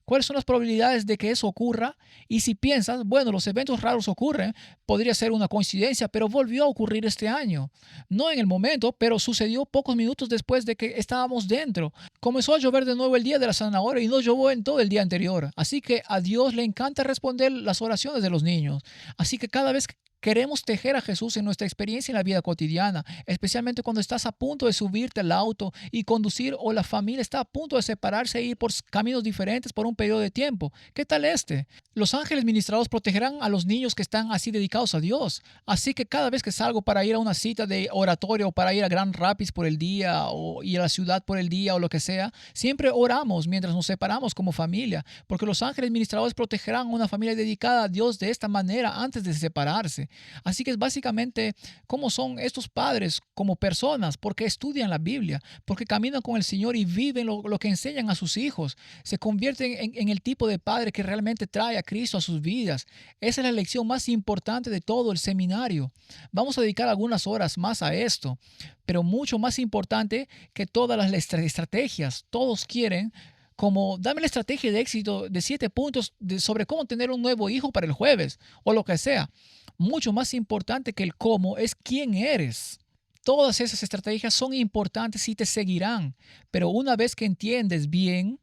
¿Cuáles son las probabilidades de que eso ocurra? Y si piensas, bueno, los eventos raros ocurren, podría ser una coincidencia, pero volvió a ocurrir este año. No en el momento, pero sucedió pocos minutos después de que estábamos dentro. Comenzó a llover de nuevo el día de la zanahoria y no llovió en todo el día anterior. Así que a Dios le encanta responder las oraciones de los niños. Así que cada vez Queremos tejer a Jesús en nuestra experiencia en la vida cotidiana, especialmente cuando estás a punto de subirte al auto y conducir o la familia está a punto de separarse e ir por caminos diferentes por un periodo de tiempo. ¿Qué tal este? Los ángeles ministrados protegerán a los niños que están así dedicados a Dios. Así que cada vez que salgo para ir a una cita de oratorio o para ir a Grand Rapids por el día o ir a la ciudad por el día o lo que sea, siempre oramos mientras nos separamos como familia, porque los ángeles ministradores protegerán a una familia dedicada a Dios de esta manera antes de separarse. Así que es básicamente cómo son estos padres como personas, porque estudian la Biblia, porque caminan con el Señor y viven lo que enseñan a sus hijos. Se convierten en el tipo de padre que realmente trae a Cristo a sus vidas. Esa es la lección más importante de todo el seminario. Vamos a dedicar algunas horas más a esto, pero mucho más importante que todas las estrategias. Todos quieren como dame la estrategia de éxito de 7 puntos sobre cómo tener un nuevo hijo para el jueves o lo que sea. Mucho más importante que el cómo es quién eres. Todas esas estrategias son importantes y te seguirán, pero una vez que entiendes bien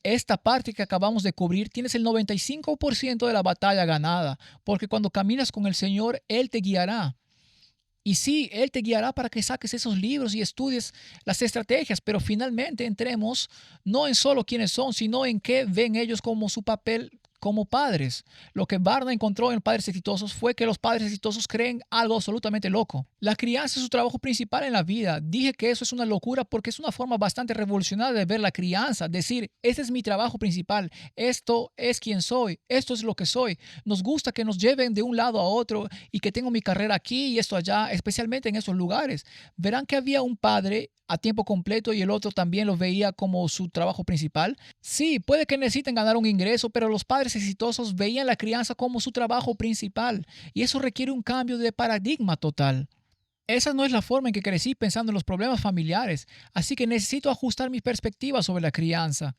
esta parte que acabamos de cubrir, tienes el 95% de la batalla ganada, porque cuando caminas con el Señor, Él te guiará. Y sí, Él te guiará para que saques esos libros y estudies las estrategias, pero finalmente entremos no en solo quiénes son, sino en qué ven ellos como su papel como padres. Lo que Barna encontró en Padres Exitosos fue que los padres exitosos creen algo absolutamente loco. La crianza es su trabajo principal en la vida. Dije que eso es una locura porque es una forma bastante revolucionaria de ver la crianza. Decir, este es mi trabajo principal, esto es quien soy, esto es lo que soy. Nos gusta que nos lleven de un lado a otro y que tengo mi carrera aquí y esto allá, especialmente en esos lugares. Verán que había un padre a tiempo completo y el otro también lo veía como su trabajo principal. Sí, puede que necesiten ganar un ingreso, pero los padres exitosos veían la crianza como su trabajo principal y eso requiere un cambio de paradigma total. Esa no es la forma en que crecí pensando en los problemas familiares, así que necesito ajustar mi perspectiva sobre la crianza.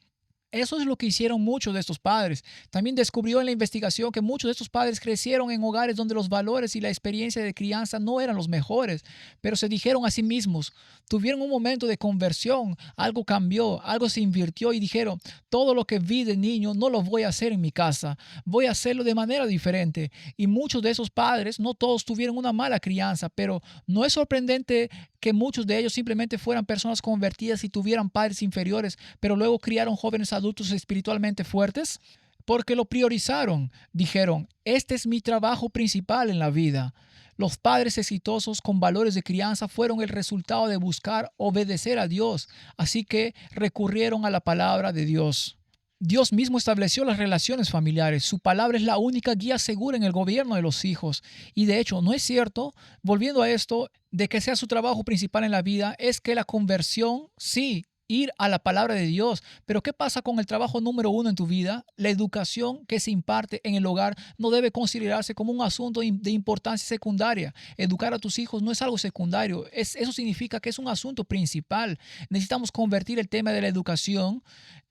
Eso es lo que hicieron muchos de estos padres. También descubrió en la investigación que muchos de estos padres crecieron en hogares donde los valores y la experiencia de crianza no eran los mejores, pero se dijeron a sí mismos, tuvieron un momento de conversión, algo cambió, algo se invirtió y dijeron, todo lo que vi de niño no lo voy a hacer en mi casa, voy a hacerlo de manera diferente. Y muchos de esos padres, no todos tuvieron una mala crianza, pero no es sorprendente que muchos de ellos simplemente fueran personas convertidas y tuvieran padres inferiores, pero luego criaron jóvenes adultos espiritualmente fuertes, porque lo priorizaron. Dijeron, este es mi trabajo principal en la vida. Los padres exitosos con valores de crianza fueron el resultado de buscar obedecer a Dios, así que recurrieron a la palabra de Dios. Dios mismo estableció las relaciones familiares. Su palabra es la única guía segura en el gobierno de los hijos. Y de hecho, no es cierto, volviendo a esto, de que sea su trabajo principal en la vida, es que la conversión, sí, ir a la palabra de Dios. Pero ¿qué pasa con el trabajo número 1 en tu vida? La educación que se imparte en el hogar no debe considerarse como un asunto de importancia secundaria. Educar a tus hijos no es algo secundario. Eso significa que es un asunto principal. Necesitamos convertir el tema de la educación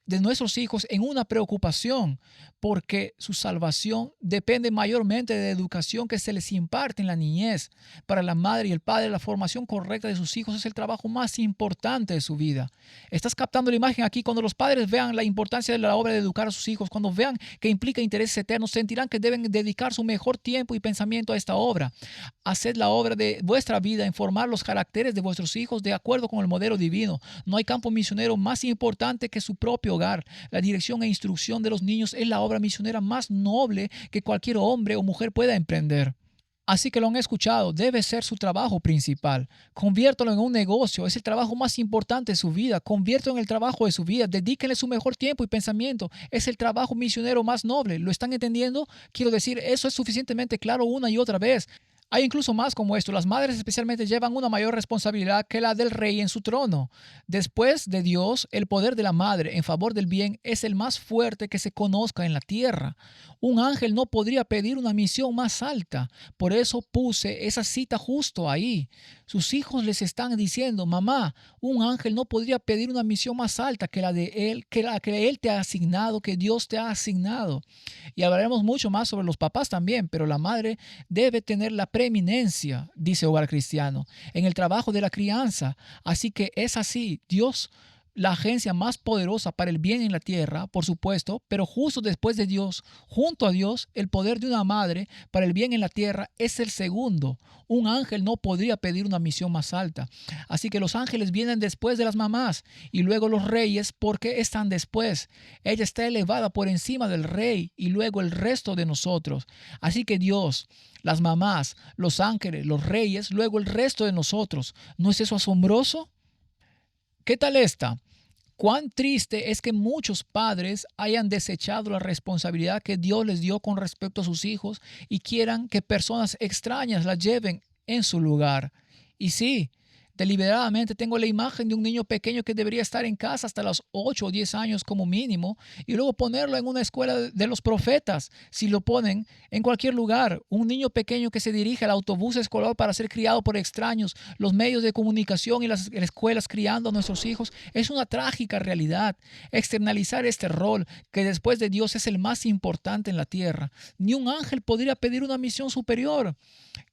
de nuestros hijos en una preocupación, porque su salvación depende mayormente de la educación que se les imparte en la niñez. Para la madre y el padre, la formación correcta de sus hijos es el trabajo más importante de su vida. Estás captando la imagen aquí. Cuando los padres vean la importancia de la obra de educar a sus hijos, cuando vean que implica intereses eternos, sentirán que deben dedicar su mejor tiempo y pensamiento a esta obra. Haced la obra de vuestra vida en formar los caracteres de vuestros hijos de acuerdo con el modelo divino. No hay campo misionero más importante que su propio hogar. La dirección e instrucción de los niños es la obra misionera más noble que cualquier hombre o mujer pueda emprender. Así que lo han escuchado, debe ser su trabajo principal. Conviértalo en un negocio, es el trabajo más importante de su vida. Conviértelo en el trabajo de su vida, dedíquenle su mejor tiempo y pensamiento. Es el trabajo misionero más noble. ¿Lo están entendiendo? Quiero decir, eso es suficientemente claro una y otra vez. Hay incluso más como esto. Las madres especialmente llevan una mayor responsabilidad que la del rey en su trono. Después de Dios, el poder de la madre en favor del bien es el más fuerte que se conozca en la tierra. Un ángel no podría pedir una misión más alta. Por eso puse esa cita justo ahí. Sus hijos les están diciendo, mamá, un ángel no podría pedir una misión más alta que la de él, que la que él te ha asignado, que Dios te ha asignado. Y hablaremos mucho más sobre los papás también, pero la madre debe tener la preeminencia, dice Hogar Cristiano, en el trabajo de la crianza. Así que es así. Dios la agencia más poderosa para el bien en la tierra, por supuesto, pero justo después de Dios, junto a Dios, el poder de una madre para el bien en la tierra es el segundo. Un ángel no podría pedir una misión más alta. Así que los ángeles vienen después de las mamás y luego los reyes porque están después. Ella está elevada por encima del rey y luego el resto de nosotros. Así que Dios, las mamás, los ángeles, los reyes, luego el resto de nosotros. ¿No es eso asombroso? ¿Qué tal esta? Cuán triste es que muchos padres hayan desechado la responsabilidad que Dios les dio con respecto a sus hijos y quieran que personas extrañas la lleven en su lugar. Y sí, deliberadamente tengo la imagen de un niño pequeño que debería estar en casa hasta los 8 o 10 años como mínimo y luego ponerlo en una escuela de los profetas. Si lo ponen en cualquier lugar, un niño pequeño que se dirige al autobús escolar para ser criado por extraños, los medios de comunicación y las escuelas criando a nuestros hijos, es una trágica realidad. Externalizar este rol, que después de Dios es el más importante en la tierra. Ni un ángel podría pedir una misión superior.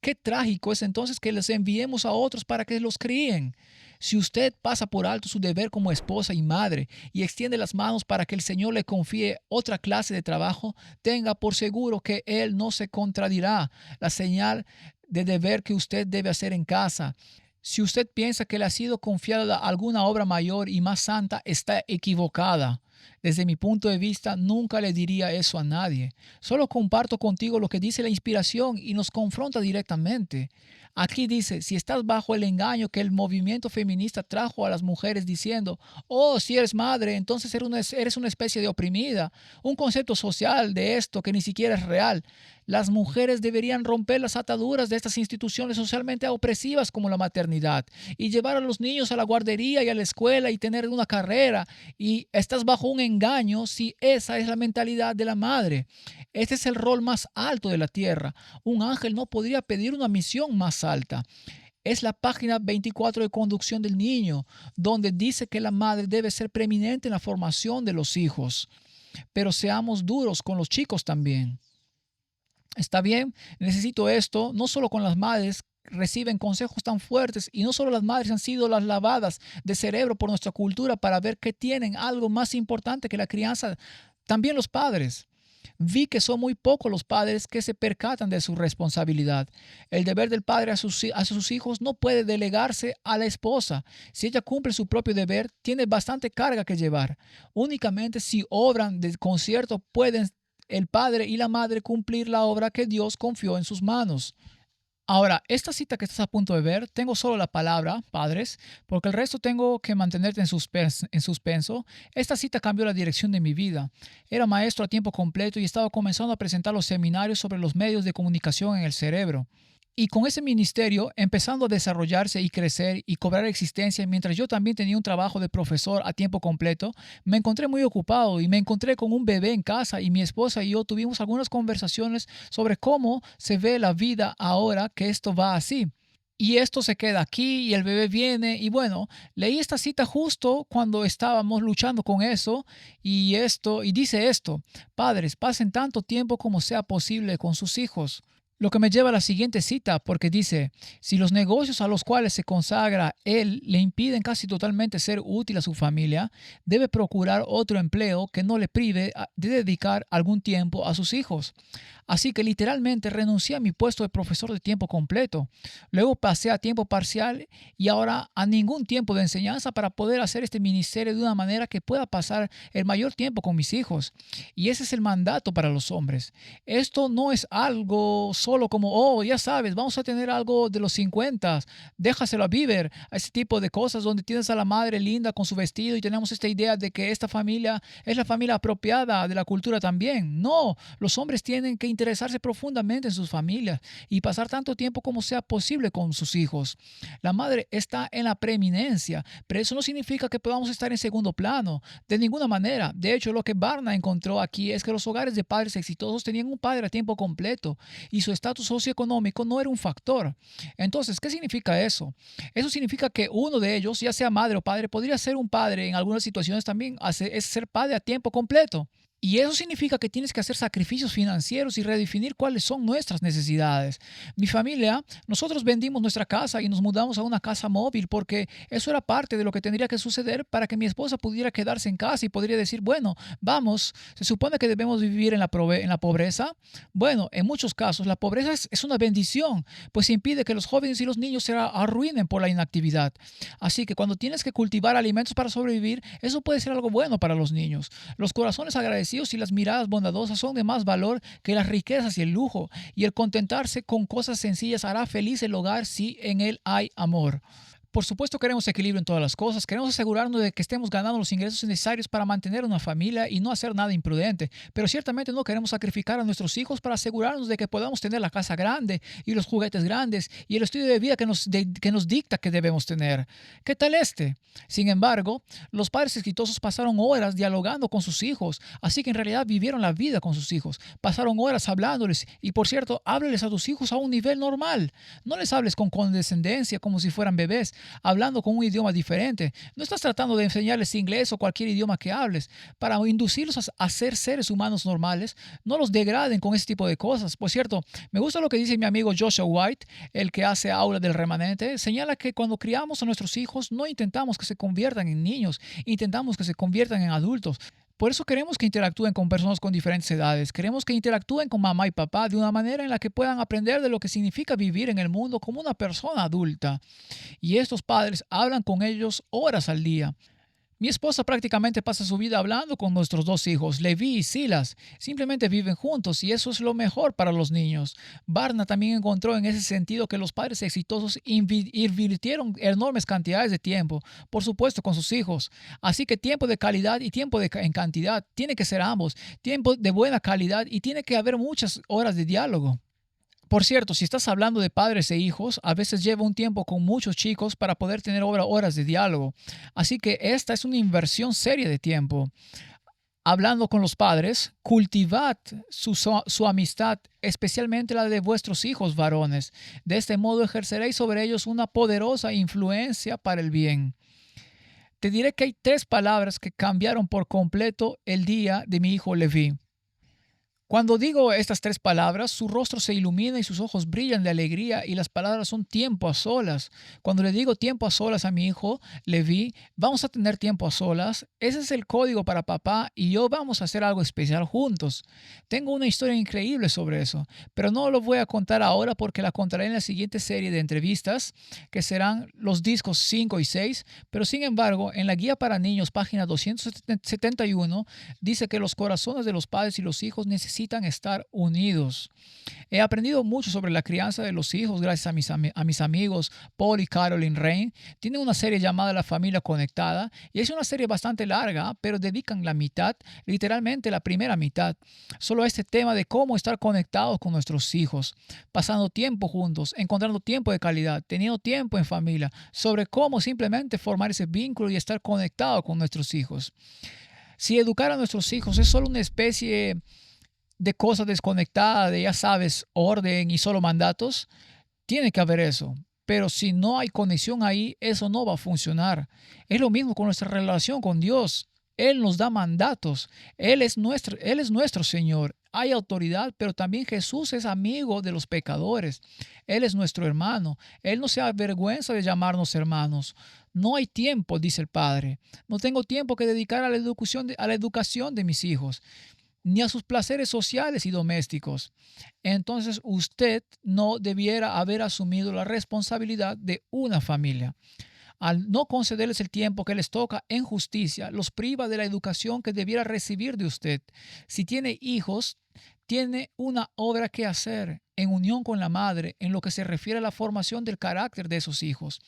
Qué trágico es entonces que les enviemos a otros para que los críen. Si usted pasa por alto su deber como esposa y madre y extiende las manos para que el Señor le confíe otra clase de trabajo, tenga por seguro que Él no se contradirá la señal de deber que usted debe hacer en casa. Si usted piensa que le ha sido confiada alguna obra mayor y más santa, está equivocada. Desde mi punto de vista, nunca le diría eso a nadie. Solo comparto contigo lo que dice la inspiración y nos confronta directamente. Aquí dice, si estás bajo el engaño que el movimiento feminista trajo a las mujeres diciendo, oh, si eres madre, entonces eres una especie de oprimida, un concepto social de esto que ni siquiera es real. Las mujeres deberían romper las ataduras de estas instituciones socialmente opresivas como la maternidad y llevar a los niños a la guardería y a la escuela y tener una carrera. Y estás bajo un engaño si esa es la mentalidad de la madre. Este es el rol más alto de la tierra. Un ángel no podría pedir una misión más alta. Es la página 24 de conducción del niño, donde dice que la madre debe ser preeminente en la formación de los hijos. Pero seamos duros con los chicos también. Está bien, necesito esto, no solo con las madres reciben consejos tan fuertes y no solo las madres han sido las lavadas de cerebro por nuestra cultura para ver que tienen algo más importante que la crianza, también los padres. Vi que son muy pocos los padres que se percatan de su responsabilidad. El deber del padre a sus hijos no puede delegarse a la esposa. Si ella cumple su propio deber, tiene bastante carga que llevar. Únicamente si obran de concierto pueden el padre y la madre cumplir la obra que Dios confió en sus manos. Ahora, esta cita que estás a punto de ver, tengo solo la palabra, padres, porque el resto tengo que mantenerte en suspenso. Esta cita cambió la dirección de mi vida. Era maestro a tiempo completo y estaba comenzando a presentar los seminarios sobre los medios de comunicación en el cerebro. Y con ese ministerio empezando a desarrollarse y crecer y cobrar existencia, mientras yo también tenía un trabajo de profesor a tiempo completo, me encontré muy ocupado y me encontré con un bebé en casa y mi esposa y yo tuvimos algunas conversaciones sobre cómo se ve la vida ahora que esto va así. Y esto se queda aquí y el bebé viene y bueno, leí esta cita justo cuando estábamos luchando con eso y dice esto: padres, pasen tanto tiempo como sea posible con sus hijos. Lo que me lleva a la siguiente cita, porque dice, si los negocios a los cuales se consagra él le impiden casi totalmente ser útil a su familia, debe procurar otro empleo que no le prive de dedicar algún tiempo a sus hijos. Así que literalmente renuncié a mi puesto de profesor de tiempo completo. Luego pasé a tiempo parcial y ahora a ningún tiempo de enseñanza para poder hacer este ministerio de una manera que pueda pasar el mayor tiempo con mis hijos. Y ese es el mandato para los hombres. Esto no es algo solo como, oh, ya sabes, vamos a tener algo de los 50, déjaselo a Bieber, a ese tipo de cosas donde tienes a la madre linda con su vestido y tenemos esta idea de que esta familia es la familia apropiada de la cultura también. No, los hombres tienen que interesarse profundamente en sus familias y pasar tanto tiempo como sea posible con sus hijos. La madre está en la preeminencia, pero eso no significa que podamos estar en segundo plano, de ninguna manera. De hecho, lo que Barna encontró aquí es que los hogares de padres exitosos tenían un padre a tiempo completo y su estatus socioeconómico no era un factor. Entonces, ¿qué significa eso? Eso significa que uno de ellos, ya sea madre o padre, podría ser un padre en algunas situaciones también, es ser padre a tiempo completo. Y eso significa que tienes que hacer sacrificios financieros y redefinir cuáles son nuestras necesidades. Mi familia, nosotros vendimos nuestra casa y nos mudamos a una casa móvil porque eso era parte de lo que tendría que suceder para que mi esposa pudiera quedarse en casa y podría decir, bueno, vamos, se supone que debemos vivir en la pobreza. Bueno, en muchos casos la pobreza es una bendición, pues impide que los jóvenes y los niños se arruinen por la inactividad. Así que cuando tienes que cultivar alimentos para sobrevivir, eso puede ser algo bueno para los niños. Los corazones agradecidos y las miradas bondadosas son de más valor que las riquezas y el lujo, y el contentarse con cosas sencillas hará feliz el hogar si en él hay amor. Por supuesto, queremos equilibrio en todas las cosas. Queremos asegurarnos de que estemos ganando los ingresos necesarios para mantener una familia y no hacer nada imprudente. Pero ciertamente no queremos sacrificar a nuestros hijos para asegurarnos de que podamos tener la casa grande y los juguetes grandes y el estilo de vida que nos dicta que debemos tener. ¿Qué tal este? Sin embargo, los padres exitosos pasaron horas dialogando con sus hijos, así que en realidad vivieron la vida con sus hijos. Pasaron horas hablándoles y, por cierto, hábleles a tus hijos a un nivel normal. No les hables con condescendencia como si fueran bebés, hablando con un idioma diferente. No estás tratando de enseñarles inglés o cualquier idioma que hables para inducirlos a ser seres humanos normales. No los degraden con ese tipo de cosas. Por cierto, me gusta lo que dice mi amigo Joshua White, el que hace Aula del Remanente. Señala que cuando criamos a nuestros hijos no intentamos que se conviertan en niños, intentamos que se conviertan en adultos. Por eso queremos que interactúen con personas con diferentes edades. Queremos que interactúen con mamá y papá de una manera en la que puedan aprender de lo que significa vivir en el mundo como una persona adulta. Y estos padres hablan con ellos horas al día. Mi esposa prácticamente pasa su vida hablando con nuestros dos hijos, Levi y Silas. Simplemente viven juntos y eso es lo mejor para los niños. Barna también encontró en ese sentido que los padres exitosos invirtieron enormes cantidades de tiempo, por supuesto con sus hijos. Así que tiempo de calidad y tiempo en cantidad tiene que ser ambos. Tiempo de buena calidad y tiene que haber muchas horas de diálogo. Por cierto, si estás hablando de padres e hijos, a veces lleva un tiempo con muchos chicos para poder tener horas de diálogo. Así que esta es una inversión seria de tiempo. Hablando con los padres, cultivad su amistad, especialmente la de vuestros hijos varones. De este modo ejerceréis sobre ellos una poderosa influencia para el bien. Te diré que hay 3 palabras que cambiaron por completo el día de mi hijo Levi. Cuando digo estas 3 palabras, su rostro se ilumina y sus ojos brillan de alegría y las palabras son tiempo a solas. Cuando le digo tiempo a solas a mi hijo, Levi, vamos a tener tiempo a solas. Ese es el código para papá y yo vamos a hacer algo especial juntos. Tengo una historia increíble sobre eso, pero no lo voy a contar ahora porque la contaré en la siguiente serie de entrevistas, que serán los discos 5 y 6. Pero sin embargo, en la guía para niños, página 271, dice que los corazones de los padres y los hijos necesitan estar unidos. He aprendido mucho sobre la crianza de los hijos gracias a mis amigos Paul y Caroline Rain. Tienen una serie llamada La Familia Conectada y es una serie bastante larga, pero dedican la mitad, literalmente la primera mitad, solo a este tema de cómo estar conectados con nuestros hijos, pasando tiempo juntos, encontrando tiempo de calidad, teniendo tiempo en familia, sobre cómo simplemente formar ese vínculo y estar conectado con nuestros hijos. Si educar a nuestros hijos es solo una especie de cosa desconectada, de ya sabes, orden y solo mandatos, tiene que haber eso. Pero si no hay conexión ahí, eso no va a funcionar. Es lo mismo con nuestra relación con Dios. Él nos da mandatos. Él es nuestro Señor. Hay autoridad, pero también Jesús es amigo de los pecadores. Él es nuestro hermano. Él no se avergüenza de llamarnos hermanos. No hay tiempo, dice el Padre. No tengo tiempo que dedicar a la educación de mis hijos, ni a sus placeres sociales y domésticos. Entonces usted no debiera haber asumido la responsabilidad de una familia. Al no concederles el tiempo que les toca en justicia, los priva de la educación que debiera recibir de usted. Si tiene hijos, tiene una obra que hacer en unión con la madre en lo que se refiere a la formación del carácter de esos hijos.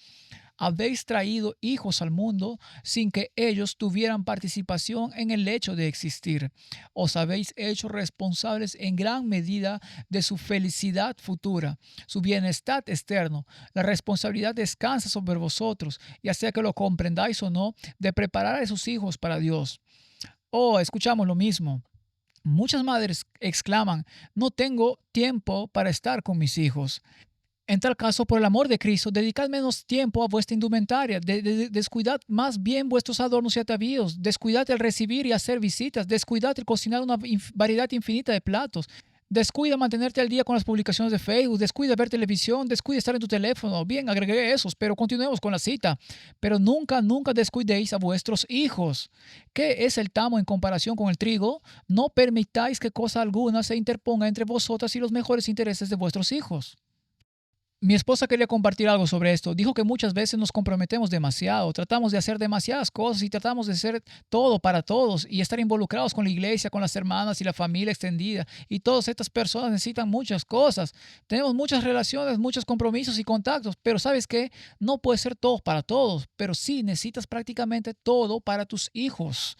Habéis traído hijos al mundo sin que ellos tuvieran participación en el hecho de existir. Os habéis hecho responsables en gran medida de su felicidad futura, su bienestar externo. La responsabilidad descansa sobre vosotros, ya sea que lo comprendáis o no, de preparar a sus hijos para Dios. Oh, escuchamos lo mismo. Muchas madres exclaman, no tengo tiempo para estar con mis hijos. En tal caso, por el amor de Cristo, dedicad menos tiempo a vuestra indumentaria, descuidad más bien vuestros adornos y atavíos, descuidad el recibir y hacer visitas, descuidad el cocinar una variedad infinita de platos, descuida mantenerte al día con las publicaciones de Facebook, descuida ver televisión, descuida estar en tu teléfono. Bien, agregué esos, pero continuemos con la cita. Pero nunca, nunca descuidéis a vuestros hijos. ¿Qué es el tamo en comparación con el trigo? No permitáis que cosa alguna se interponga entre vosotras y los mejores intereses de vuestros hijos. Mi esposa quería compartir algo sobre esto. Dijo que muchas veces nos comprometemos demasiado, tratamos de hacer demasiadas cosas y tratamos de ser todo para todos y estar involucrados con la iglesia, con las hermanas y la familia extendida. Y todas estas personas necesitan muchas cosas. Tenemos muchas relaciones, muchos compromisos y contactos, pero ¿sabes qué? No puede ser todo para todos, pero sí necesitas prácticamente todo para tus hijos.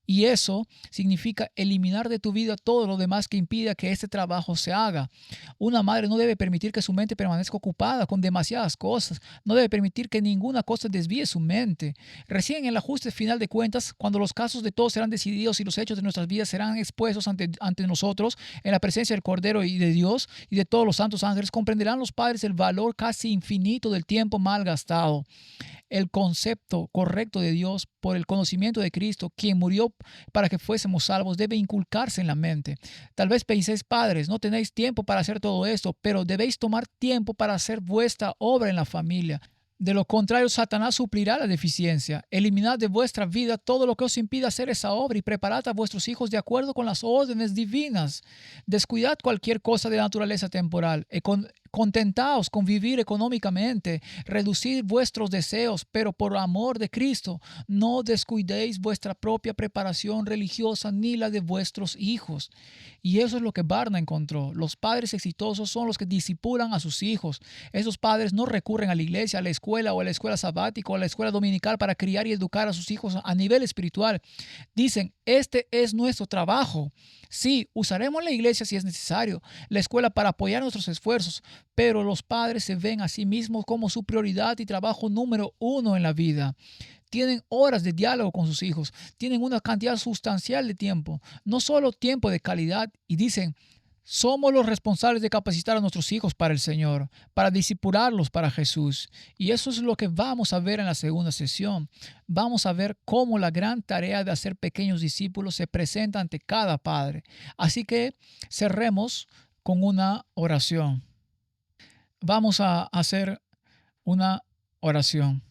Y eso significa eliminar de tu vida todo lo demás que impida que este trabajo se haga. Una madre no debe permitir que su mente permanezca ocupada con demasiadas cosas. No debe permitir que ninguna cosa desvíe su mente. Recién en el ajuste final de cuentas, cuando los casos de todos serán decididos y los hechos de nuestras vidas serán expuestos ante nosotros en la presencia del Cordero y de Dios y de todos los santos ángeles, comprenderán los padres el valor casi infinito del tiempo mal gastado. El concepto correcto de Dios por el conocimiento de Cristo, quien murió para que fuésemos salvos, debe inculcarse en la mente. Tal vez penséis, padres, no tenéis tiempo para hacer todo esto, pero debéis tomar tiempo para hacer vuestra obra en la familia. De lo contrario, Satanás suplirá la deficiencia. Eliminad de vuestra vida todo lo que os impida hacer esa obra y preparad a vuestros hijos de acuerdo con las órdenes divinas. Descuidad cualquier cosa de naturaleza temporal. Contentaos con vivir económicamente, reducid vuestros deseos, pero por amor de Cristo, no descuidéis vuestra propia preparación religiosa ni la de vuestros hijos. Y eso es lo que Barna encontró. Los padres exitosos son los que disipulan a sus hijos. Esos padres no recurren a la iglesia, a la escuela o a la escuela sabática o a la escuela dominical para criar y educar a sus hijos a nivel espiritual. Dicen, este es nuestro trabajo. Sí, usaremos la iglesia si es necesario, la escuela para apoyar nuestros esfuerzos, pero los padres se ven a sí mismos como su prioridad y trabajo número uno en la vida. Tienen horas de diálogo con sus hijos, tienen una cantidad sustancial de tiempo, no solo tiempo de calidad, y dicen, somos los responsables de capacitar a nuestros hijos para el Señor, para disipularlos para Jesús. Y eso es lo que vamos a ver en la segunda sesión. Vamos a ver cómo la gran tarea de hacer pequeños discípulos se presenta ante cada padre. Así que cerremos con una oración. Vamos a hacer una oración.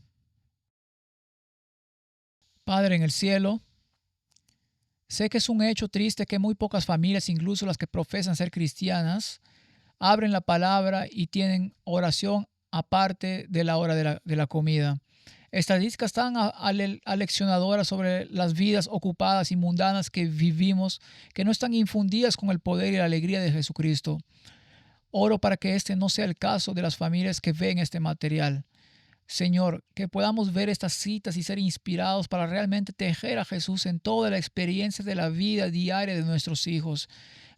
Padre en el cielo, sé que es un hecho triste que muy pocas familias, incluso las que profesan ser cristianas, abren la palabra y tienen oración aparte de la hora de la comida. Estadísticas tan aleccionadoras sobre las vidas ocupadas y mundanas que vivimos, que no están infundidas con el poder y la alegría de Jesucristo. Oro para que este no sea el caso de las familias que ven este material. Señor, que podamos ver estas citas y ser inspirados para realmente tejer a Jesús en toda la experiencia de la vida diaria de nuestros hijos.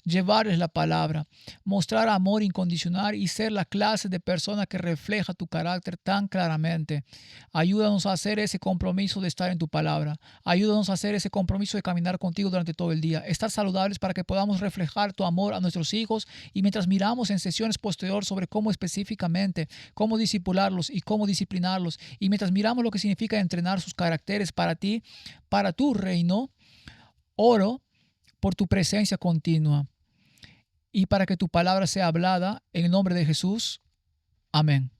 Llevarles la palabra, mostrar amor incondicional y ser la clase de persona que refleja tu carácter tan claramente. Ayúdanos a hacer ese compromiso de estar en tu palabra. Ayúdanos a hacer ese compromiso de caminar contigo durante todo el día. Estar saludables para que podamos reflejar tu amor a nuestros hijos y mientras miramos en sesiones posteriores sobre cómo específicamente, cómo disipularlos y cómo disciplinarlos y mientras miramos lo que significa entrenar sus caracteres para ti, para tu reino, oro por tu presencia continua y para que tu palabra sea hablada en el nombre de Jesús. Amén.